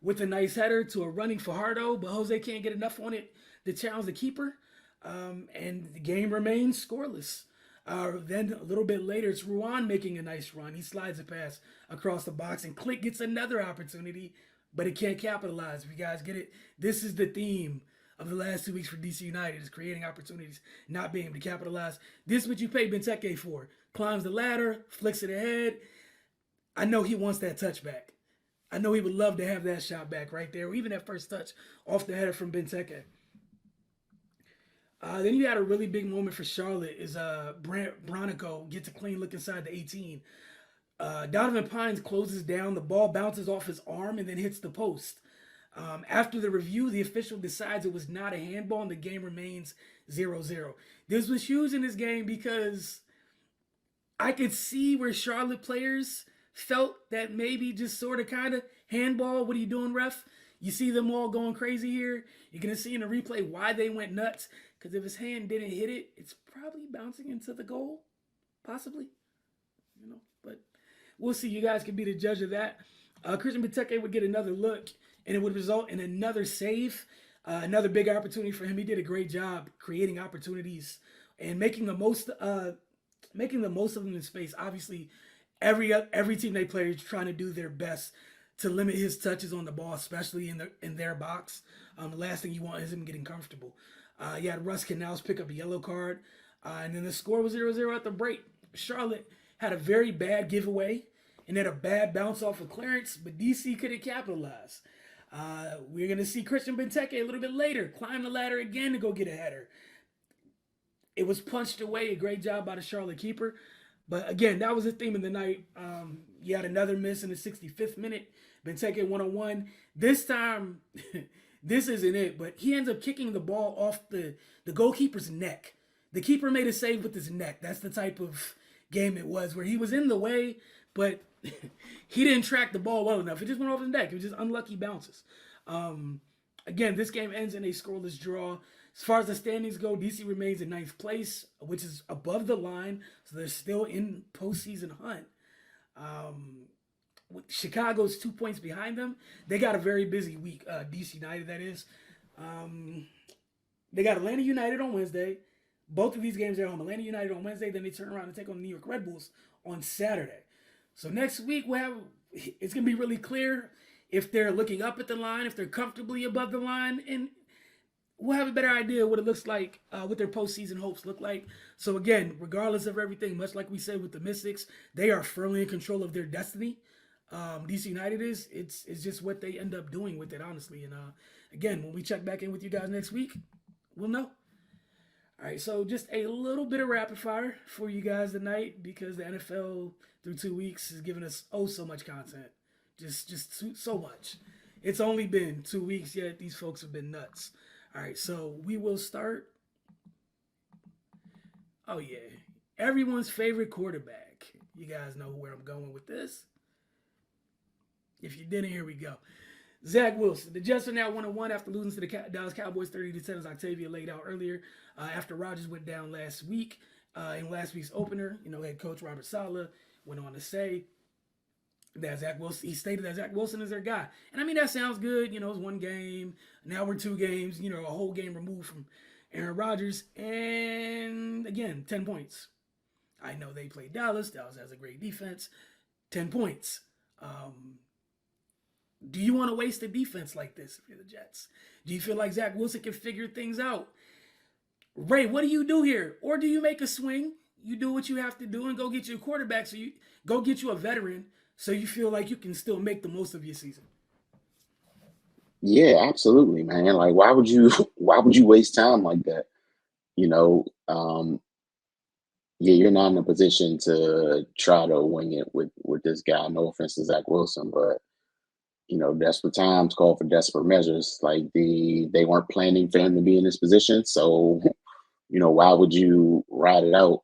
with a nice header to a running Fajardo, but Jose can't get enough on it to challenge the keeper. And the game remains scoreless. Then a little bit later, it's Ruan making a nice run. He slides a pass across the box, and Click gets another opportunity, but it can't capitalize. If you guys get it, this is the theme of the last 2 weeks for DC United, is creating opportunities, not being able to capitalize. This is what you pay Benteke for. Climbs the ladder, flicks it ahead. I know he wants that touchback. I know he would love to have that shot back right there, or even that first touch off the header from Benteke. Then you had a really big moment for Charlotte is Bronico gets a clean look inside the 18. Donovan Pines closes down. The ball bounces off his arm and then hits the post. After the review, the official decides it was not a handball and the game remains 0-0. This was huge in this game because I could see where Charlotte players felt that maybe just sort of kind of handball. What are you doing, ref? You see them all going crazy here. You're going to see in the replay why they went nuts. Because if his hand didn't hit it, it's probably bouncing into the goal. Possibly. But we'll see. You guys can be the judge of that. Christian Benteke would get another look, and it would result in another save. Another big opportunity for him. He did a great job creating opportunities and making the most of them in space. Obviously, every team they play is trying to do their best to limit his touches on the ball, especially in their box. The last thing you want is him getting comfortable. You had Russ Canals pick up a yellow card, and then the score was 0-0 at the break. Charlotte had a very bad giveaway and had a bad bounce off of clearance, but DC couldn't capitalize. We're going to see Christian Benteke a little bit later climb the ladder again to go get a header. It was punched away. A great job by the Charlotte keeper. But again, that was the theme of the night. You had another miss in the 65th minute. Benteke 1-on-1. This time, this isn't it, but he ends up kicking the ball off the goalkeeper's neck. The keeper made a save with his neck. That's the type of game it was, where he was in the way, but he didn't track the ball well enough. It just went off his neck. It was just unlucky bounces. Again, this game ends in a scoreless draw. As far as the standings go, DC remains in 9th place, which is above the line, so they're still in postseason hunt. Chicago's 2 points behind them. They got a very busy week. DC United, that is. They got Atlanta United on Wednesday. Both of these games are home. Atlanta United on Wednesday, then they turn around and take on the New York Red Bulls on Saturday. So next week it's going to be really clear if they're looking up at the line, if they're comfortably above the line, and we'll have a better idea what it looks like, what their postseason hopes look like. So again, regardless of everything, much like we said with the Mystics, they are firmly in control of their destiny. DC United is. It's just what they end up doing with it, honestly. And again, when we check back in with you guys next week, we'll know. All right, so just a little bit of rapid fire for you guys tonight, because the NFL through 2 weeks has given us so much content. Just so much. It's only been 2 weeks, yet these folks have been nuts. All right, so we will start. Oh, yeah. Everyone's favorite quarterback. You guys know where I'm going with this. If you didn't, here we go. Zach Wilson. The Jets are now 1-1 after losing to the Dallas Cowboys 30-10, as Octavia laid out earlier. After Rodgers went down last week in last week's opener, head coach Robert Saleh went on to say that Zach Wilson, he stated that Zach Wilson is their guy. And I mean, that sounds good. It's one game. Now we're 2 games, a whole game removed from Aaron Rodgers. And again, 10 points. I know they played Dallas. Dallas has a great defense. 10 points. Do you want to waste a defense like this if you're the Jets? Do you feel like Zach Wilson can figure things out? Ray, what do you do here? Or do you make a swing? You do what you have to do and go get you a quarterback. So you go get you a veteran, so you feel like you can still make the most of your season. Yeah, absolutely, man. Like, why would you waste time like that? Yeah, you're not in a position to try to wing it with this guy. No offense to Zach Wilson, but desperate times call for desperate measures. Like, they weren't planning for him to be in this position, so why would you ride it out?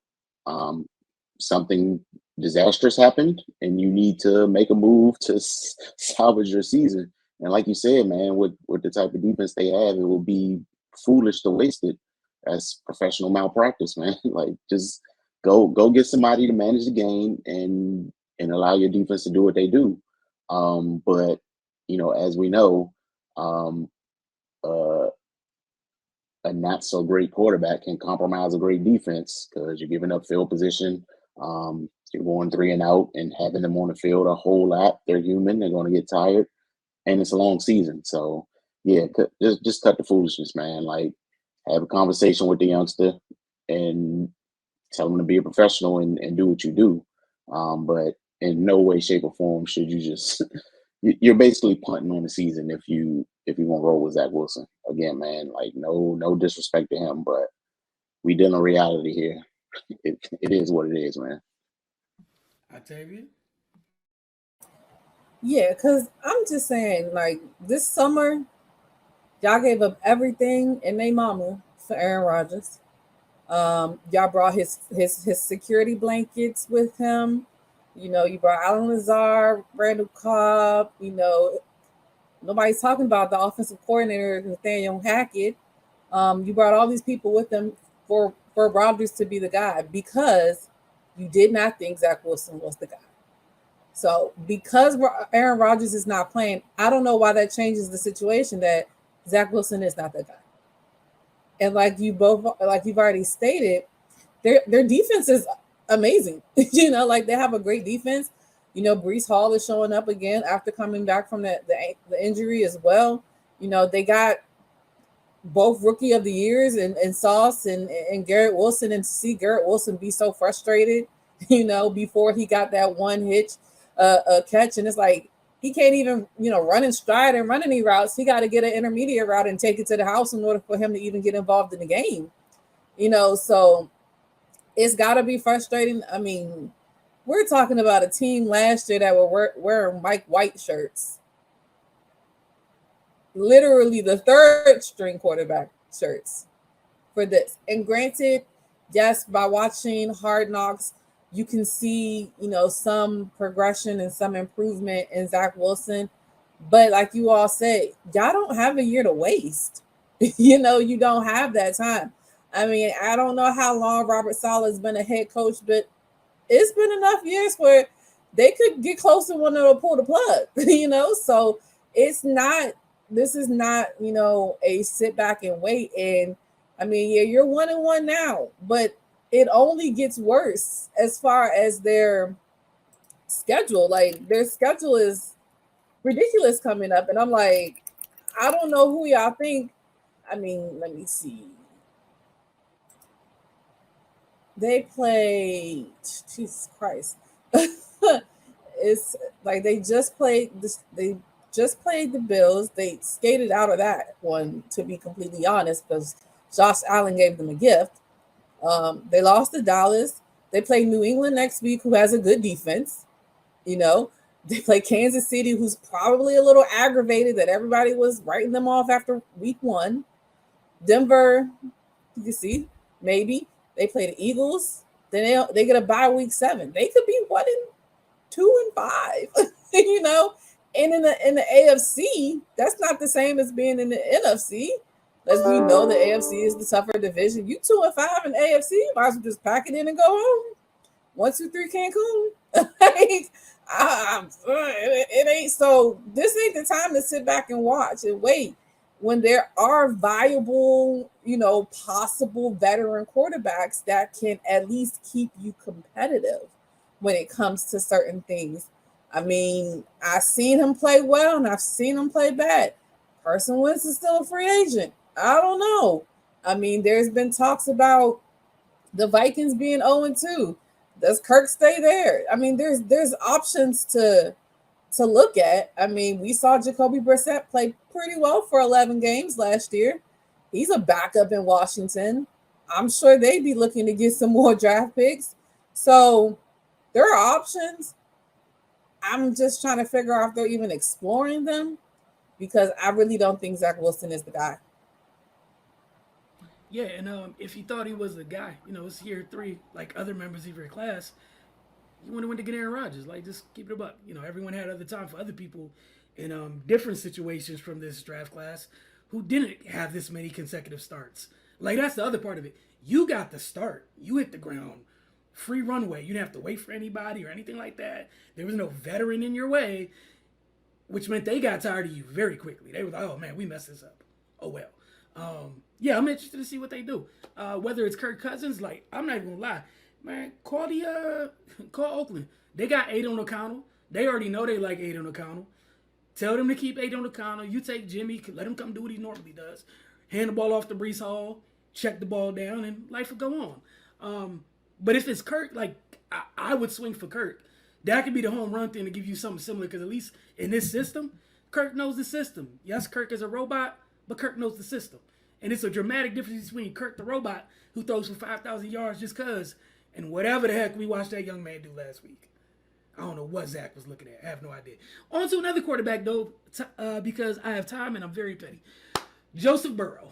Something disastrous happened, and you need to make a move to salvage your season. And like you said, man, with the type of defense they have, it will be foolish to waste it. That's professional malpractice, man. Like, just go get somebody to manage the game and allow your defense to do what they do. But as we know, a not so great quarterback can compromise a great defense, because you're giving up field position. You're going 3 and out and having them on the field a whole lot. They're human. They're going to get tired, and it's a long season. So yeah, just cut the foolishness, man. Like, have a conversation with the youngster and tell him to be a professional and do what you do. But in no way, shape, or form should you just you're basically punting on the season if you want to roll with Zach Wilson. Again, man, like, no disrespect to him, but we dealing in reality here. It is what it is, man. Octavia? Yeah, because I'm just saying, like, this summer, y'all gave up everything and they mama for Aaron Rodgers. Y'all brought his security blankets with him. You know, you brought Alan Lazard, Randall Cobb. You know, nobody's talking about the offensive coordinator, Nathaniel Hackett. You brought all these people with them for Rodgers to be the guy because you did not think Zach Wilson was the guy. So because Aaron Rodgers is not playing, I don't know why that changes the situation that Zach Wilson is not the guy. And like you've already stated, their defense is amazing. You know, like they have a great defense. You know, Brees Hall is showing up again after coming back from the injury as well. You know, they got both rookie of the years and Sauce and Garrett Wilson, and to see Garrett Wilson be so frustrated, you know, before he got that one hitch catch, and it's like he can't even, you know, run in stride and run any routes. He got to get an intermediate route and take it to the house in order for him to even get involved in the game. You know, so it's got to be frustrating. I mean, we're talking about a team last year that were wearing Mike White shirts, literally the third string quarterback shirts for this. And granted, yes, by watching Hard Knocks, you can see, you know, some progression and some improvement in Zach Wilson. But like you all say, y'all don't have a year to waste. You know, you don't have that time. I mean, I don't know how long Robert Saleh has been a head coach, but it's been enough years where they could get close to one to pull the plug, you know? So it's not, this is not, you know, a sit back and wait. And I mean, yeah, you're 1-1 now, but it only gets worse as far as their schedule. Like their schedule is ridiculous coming up. And I'm like, I don't know who y'all think. I mean, let me see. They play, Jesus Christ. It's like they just played this. They just played the Bills. They skated out of that one, to be completely honest, because Josh Allen gave them a gift. They lost to Dallas. They play New England next week, who has a good defense. You know, they play Kansas City, who's probably a little aggravated that everybody was writing them off after week one. Denver, you can see, maybe they play the Eagles. Then they get a bye week 7. They could be 1-2-5, you know. And in the AFC, that's not the same as being in the NFC. As we know, the AFC is the tougher division. You 2-5 in AFC, you might as well just pack it in and go home. 1-2-3 Cancun. Like, it ain't so. This ain't the time to sit back and watch and wait when there are viable, you know, possible veteran quarterbacks that can at least keep you competitive when it comes to certain things. I mean, I've seen him play well and I've seen him play bad. Carson Wentz is still a free agent. I don't know. I mean, there's been talks about the Vikings being 0-2. Does Kirk stay there? I mean, there's options to look at. I mean, we saw Jacoby Brissett play pretty well for 11 games last year. He's a backup in Washington. I'm sure they'd be looking to get some more draft picks. So there are options. I'm just trying to figure out if they're even exploring them because I really don't think Zach Wilson is the guy. Yeah, and if he thought he was the guy, you know, it's year 3, like other members of your class, you want to win to get Aaron Rodgers. Like, just keep it up. You know, everyone had other time for other people in different situations from this draft class who didn't have this many consecutive starts. Like, that's the other part of it. You got the start. You hit the ground. Free runway. You didn't have to wait for anybody or anything like that. There was no veteran in your way, which meant they got tired of you very quickly. They were like, oh, man, we messed this up. Oh, well. Yeah, I'm interested to see what they do. Whether it's Kirk Cousins, like, I'm not even going to lie. Man, call Oakland. They got Aiden O'Connell. They already know they like Aiden O'Connell. Tell them to keep Aiden O'Connell. You take Jimmy, let him come do what he normally does. Hand the ball off to Brees Hall, check the ball down, and life will go on. But if it's Kirk, like, I would swing for Kirk. That could be the home run thing to give you something similar, because at least in this system, Kirk knows the system. Yes, Kirk is a robot, but Kirk knows the system. And it's a dramatic difference between Kirk the robot, who throws for 5,000 yards just because, and whatever the heck we watched that young man do last week. I don't know what Zach was looking at. I have no idea. On to another quarterback, though, because I have time and I'm very petty. Joseph Burrow.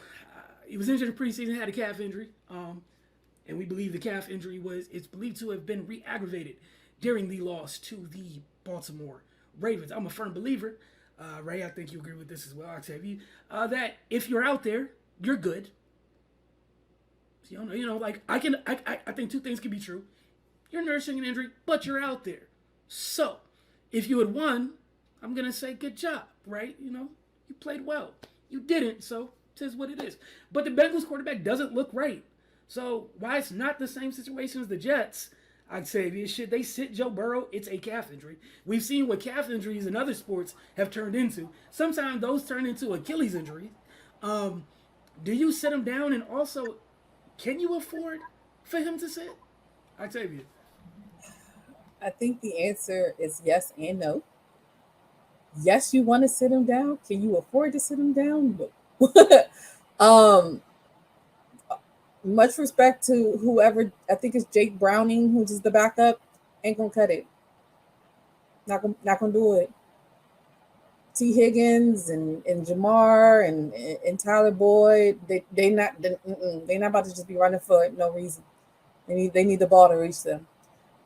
He was injured in preseason, had a calf injury. And we believe the calf injury it's believed to have been re-aggravated during the loss to the Baltimore Ravens. I'm a firm believer, Ray, I think you agree with this as well, Octavia, that if you're out there, you're good. Like I think two things can be true. You're nursing an injury, but you're out there. So, if you had won, I'm gonna say good job, right? You played well. You didn't, so it is what it is. But the Bengals quarterback doesn't look right. So why it's not the same situation as the Jets, Octavia, should they sit Joe Burrow? It's a calf injury. We've seen what calf injuries in other sports have turned into. Sometimes those turn into Achilles injuries. Do you sit him down, and also, can you afford for him to sit? Octavia. I think the answer is yes and no. Yes, you want to sit him down. Can you afford to sit him down? No. Much respect to whoever, I think it's Jake Browning, who's just the backup, ain't gonna cut it. Not gonna do it. T. Higgins and Jamar and Tyler Boyd, they not about to just be running for no reason. They need the ball to reach them.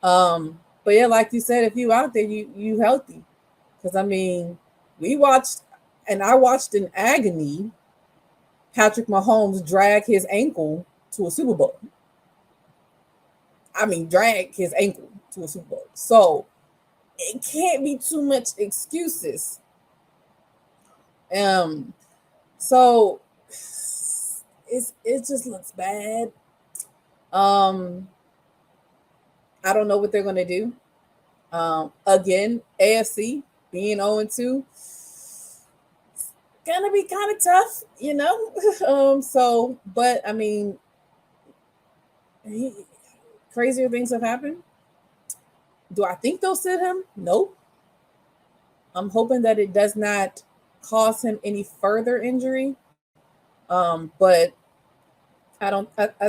But yeah, like you said, if you out there, you healthy. Because I mean, I watched in agony Patrick Mahomes drag his ankle to a Super Bowl. I mean, drag his ankle to a Super Bowl. So it can't be too much excuses. So it just looks bad. I don't know what they're gonna do. Again, AFC being 0-2, it's gonna be kind of tough, but I mean, crazier things have happened. Do I think they'll sit him? Nope. I'm hoping that it does not cause him any further injury. But I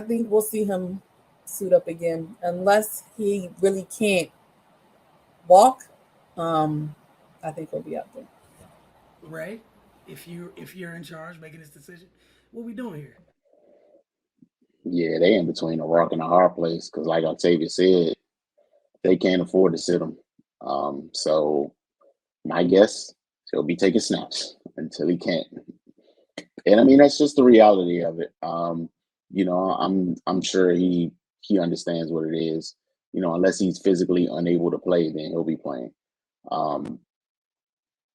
think we'll see him suit up again unless he really can't walk. I think he'll be out there. Ray, if you're in charge making this decision, what we doing here? Yeah, they in between a rock and a hard place because, like Octavia said, they can't afford to sit him. So my guess, he'll be taking snaps until he can't. And I mean, that's just the reality of it. I'm sure he understands what it is. Unless he's physically unable to play, then he'll be playing.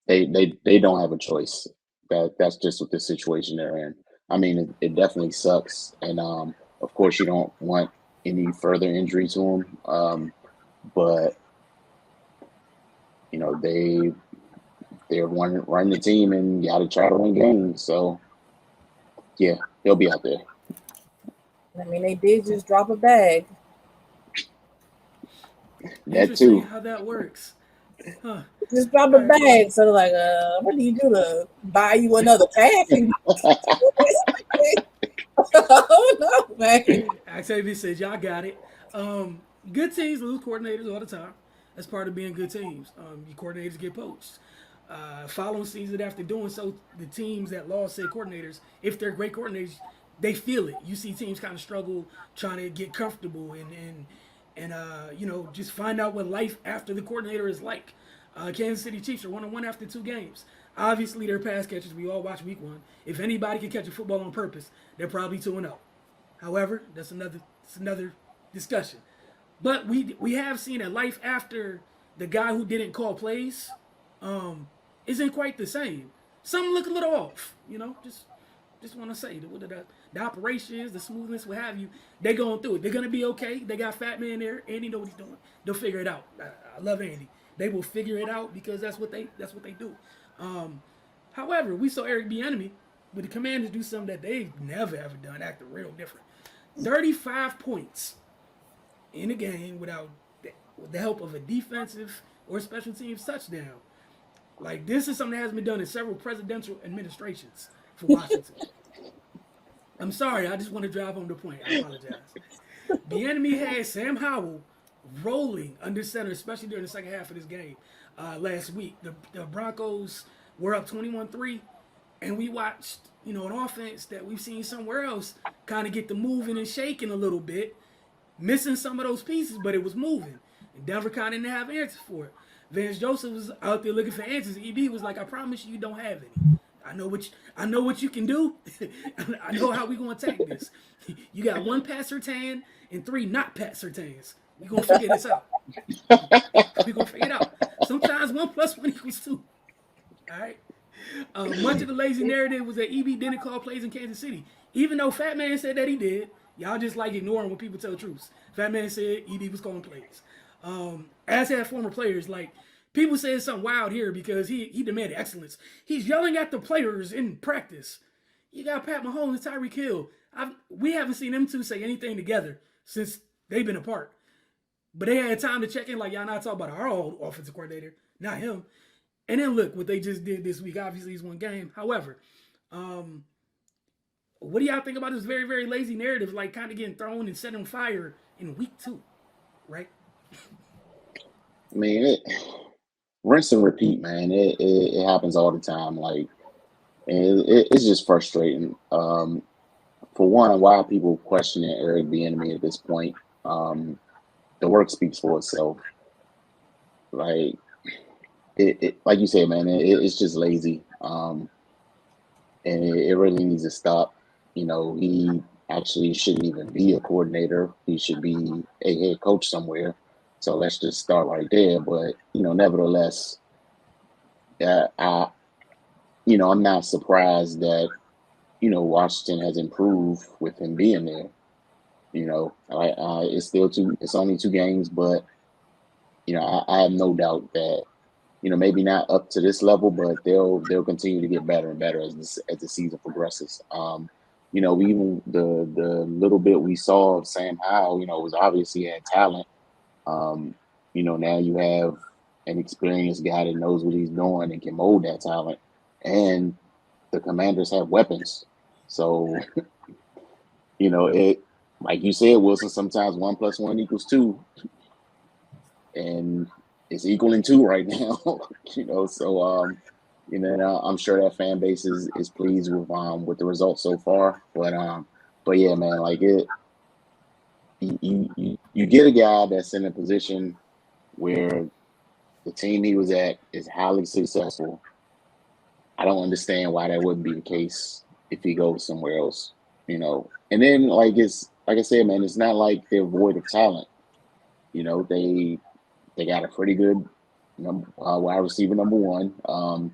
They don't have a choice. That's just what the situation they're in. I mean, it definitely sucks, and of course you don't want any further injury to him. But they're running the team and got to try to win games. So yeah, he'll be out there. I mean, they did just drop a bag. That too. How that works. Huh. Just drop a bag. So they're like, what do you do to buy you another pack? Oh no, man. Octavia said, y'all got it. Good teams lose coordinators all the time. That's part of being good teams. Your coordinators get poached. Following season after doing so, the teams that lost said coordinators, if they're great coordinators, they feel it. You see teams kind of struggle trying to get comfortable and just find out what life after the coordinator is like. Kansas City Chiefs are 1-1 after 2 games. Obviously, they're pass catchers. We all watch Week 1. If anybody can catch a football on purpose, they're probably 2-0. However, that's another discussion. But we have seen that life after the guy who didn't call plays isn't quite the same. Some look a little off. Just want to say the operations, the smoothness, what have you. They're going through it. They're gonna be okay. They got Fat Man there. Andy knows what he's doing. They'll figure it out. I love Andy. They will figure it out because that's what they do. However, we saw Eric Bieniemy with the Commanders do something that they've never ever done, acting real different. 35 points in a game with the help of a defensive or special teams touchdown. Like, this is something that has been done in several presidential administrations for Washington. I'm sorry, I just want to drive home the point. I apologize. Bieniemy had Sam Howell rolling under center, especially during the second half of this game last week. The Broncos were up 21-3, and we watched, an offense that we've seen somewhere else kind of get the moving and shaking a little bit, missing some of those pieces, but it was moving. And Denver kind of didn't have answers for it. Vance Joseph was out there looking for answers. EB was like, "I promise you don't have any. I know what you can do. I know how we gonna attack this. You got 1 Pat Surtain and 3 not Pat Surtains. We gonna figure this out. We gonna figure it out. Sometimes 1 + 1 = 2. All right." Much of the lazy narrative was that EB didn't call plays in Kansas City, even though Fat Man said that he did. Y'all just like ignoring when people tell truths. Fat Man said EB was calling plays. As had former players, like people say something wild here because he demanded excellence. He's yelling at the players in practice. You got Pat Mahomes and Tyreek Hill. We haven't seen them two say anything together since they've been apart. But they had time to check in, like, y'all not talking about our old offensive coordinator, not him. And then look what they just did this week. Obviously, it's one game. However, what do y'all think about this very, very lazy narrative, like kind of getting thrown and set on fire in week 2, right? I mean, rinse and repeat, man. It happens all the time. Like, it's just frustrating. For one, why are people questioning Eric Bieniemy at this point? The work speaks for itself. Like, like you said, man, it's just lazy. And it really needs to stop. He actually shouldn't even be a coordinator. He should be a head coach somewhere. So let's just start right there. But, nevertheless, I'm not surprised that, Washington has improved with him being there. It's only 2 games, but, I have no doubt that, maybe not up to this level, but they'll continue to get better and better as the season progresses. Even the little bit we saw of Sam Howell, was obviously had talent. Now you have an experienced guy that knows what he's doing and can mold that talent, and the Commanders have weapons. So, it, like you said, Wilson, sometimes 1 + 1 = 2, and it's equaling 2 right now. So I'm sure that fan base is pleased with the results so far. But yeah, man, like you get a guy that's in a position where the team he was at is highly successful. I don't understand why that wouldn't be the case if he goes somewhere else. And then like I said, man, it's not like they're void of talent. They got a pretty good wide receiver number 1. And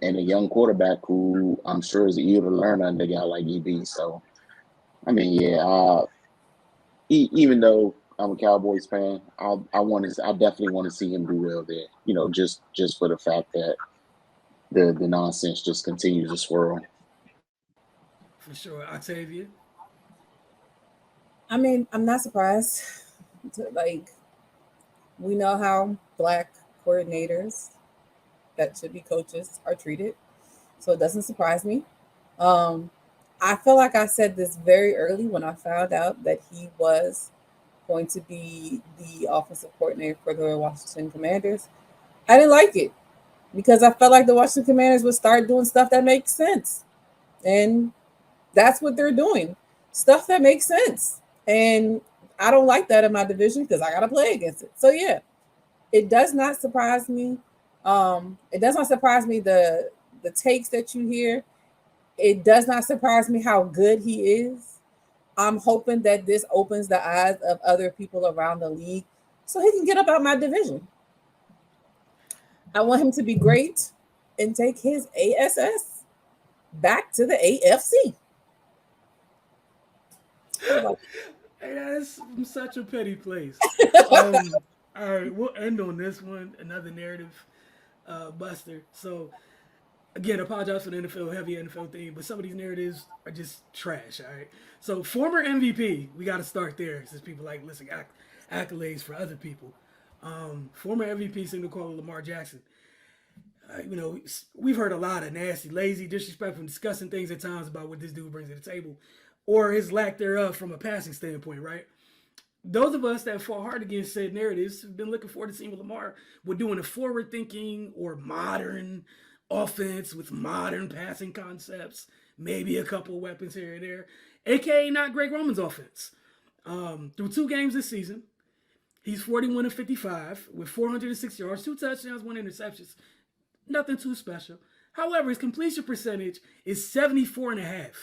a young quarterback who I'm sure is eager to learn under a guy like EB. So, I mean, yeah. Even though I'm a Cowboys fan, I definitely want to see him do well there. Just for the fact that the nonsense just continues to swirl. For sure. Octavia? I mean, I'm not surprised. Like, we know how Black coordinators that should be coaches are treated, so it doesn't surprise me. I feel like I said this very early when I found out that he was going to be the offensive coordinator for the Washington Commanders. I didn't like it because I felt like the Washington Commanders would start doing stuff that makes sense, and that's what they're doing, stuff that makes sense. And I don't like that in my division because I got to play against it. So yeah, it does not surprise me. It does not surprise me the takes that you hear. It does not surprise me how good he is. I'm hoping that this opens the eyes of other people around the league so he can get up out my division. I want him to be great and take his ASS back to the AFC. Hey, that's such a petty place. All right, we'll end on this one. Another narrative buster. So, again, I apologize for the NFL heavy NFL thing, but some of these narratives are just trash. All right. So, former MVP, we got to start there since people like listen accolades for other people. Former MVP single caller Lamar Jackson. We've heard a lot of nasty, lazy, disrespectful, and discussing things at times about what this dude brings to the table, or his lack thereof from a passing standpoint, right? those of us that fought hard against said narratives have been looking forward to seeing what Lamar would do in a forward-thinking or modern offense with modern passing concepts, maybe a couple weapons here and there, aka not Greg Roman's offense. Through 2 games this season, he's 41 of 55 with 406 yards, 2 touchdowns, 1 interception. Nothing too special. However, his completion percentage is 74.5%.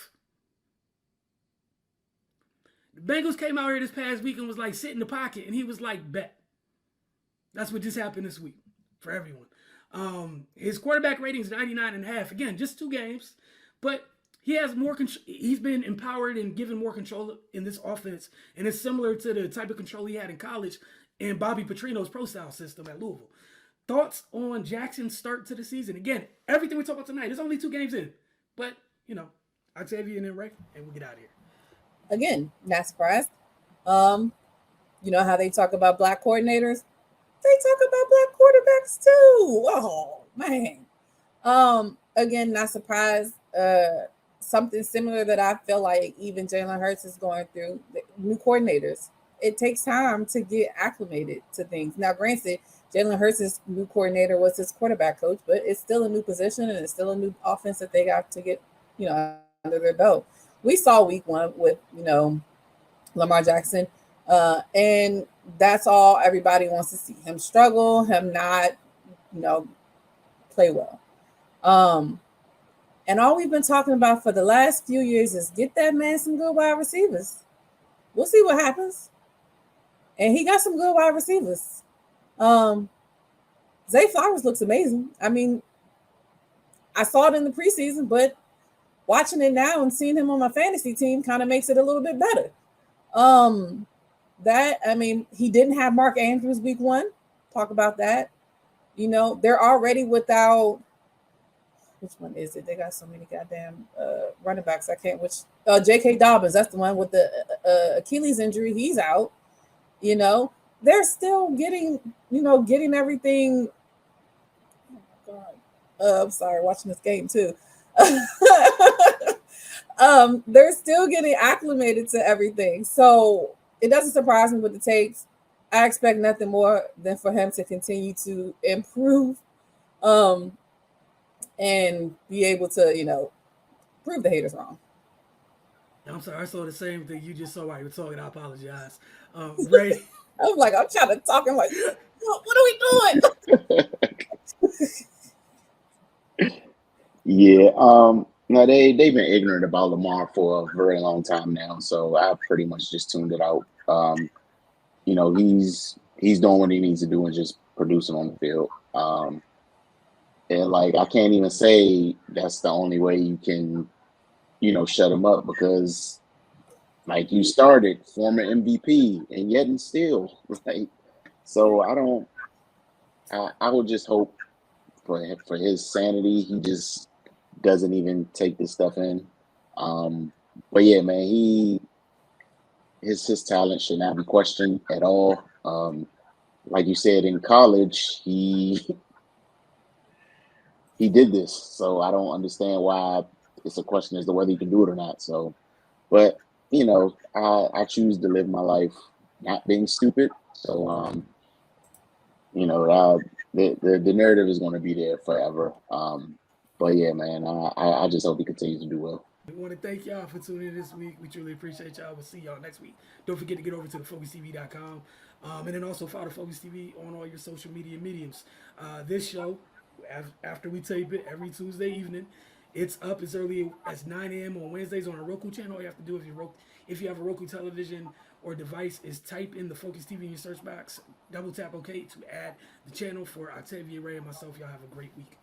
The Bengals came out here this past week and was like, sit in the pocket, and he was like, bet. That's what just happened this week for everyone. His quarterback rating is 99.5. Again, just 2 games, but he has more. He's been empowered and given more control in this offense, and it's similar to the type of control he had in college in Bobby Petrino's pro-style system at Louisville. Thoughts on Jackson's start to the season? Again, everything we talk about tonight, there's only 2 games in, but Octavia and then Ray, and we'll get out of here. Again, not surprised. You know how they talk about black coordinators? They talk about black quarterbacks too. Oh man. Again, not surprised. Something similar that I feel like even Jalen Hurts is going through. New coordinators. It takes time to get acclimated to things. Now, granted, Jalen Hurts' new coordinator was his quarterback coach, but it's still a new position and it's still a new offense that they got to get, under their belt. We saw week 1 with, Lamar Jackson. And that's all everybody wants to see. Him struggle, him not, play well. And all we've been talking about for the last few years is get that man some good wide receivers. We'll see what happens. And he got some good wide receivers. Zay Flowers looks amazing. I mean, I saw it in the preseason, but watching it now and seeing him on my fantasy team kind of makes it a little bit better. He didn't have Mark Andrews week 1. Talk about that. They're already without, which one is it? They got so many goddamn running backs. I can't, J.K. Dobbins, that's the one with the Achilles injury. He's out. They're still getting everything. Oh God. I'm sorry, watching this game too. They're still getting acclimated to everything. So it doesn't surprise me what it takes. I expect nothing more than for him to continue to improve and be able to, prove the haters wrong. I'm sorry, I saw the same thing you just saw while you were talking. I apologize. Ray. I'm trying to talk. I'm like, what are we doing? Yeah. No, they've been ignorant about Lamar for a very long time now, so I pretty much just tuned it out. He's doing what he needs to do and just producing on the field. And I can't even say that's the only way you can, shut him up, because you started former MVP and yet and still, right? So I would just hope for his sanity, he just doesn't even take this stuff in. But yeah, man, his talent should not be questioned at all. Like you said, in college, he did this, so I don't understand why it's a question as to whether he can do it or not. So, but I choose to live my life not being stupid. So, the narrative is going to be there forever. But yeah, man, I just hope he continues to do well. We want to thank y'all for tuning in this week. We truly appreciate y'all. We'll see y'all next week. Don't forget to get over to thefocustv.com. And then also follow Focus TV on all your social media mediums. This show, after we tape it every Tuesday evening, it's up as early as 9 a.m. on Wednesdays on our Roku channel. All you have to do if you have a Roku television or device is type in the Focus TV in your search box, double tap OK to add the channel. For Octavia, Ray, and myself, y'all have a great week.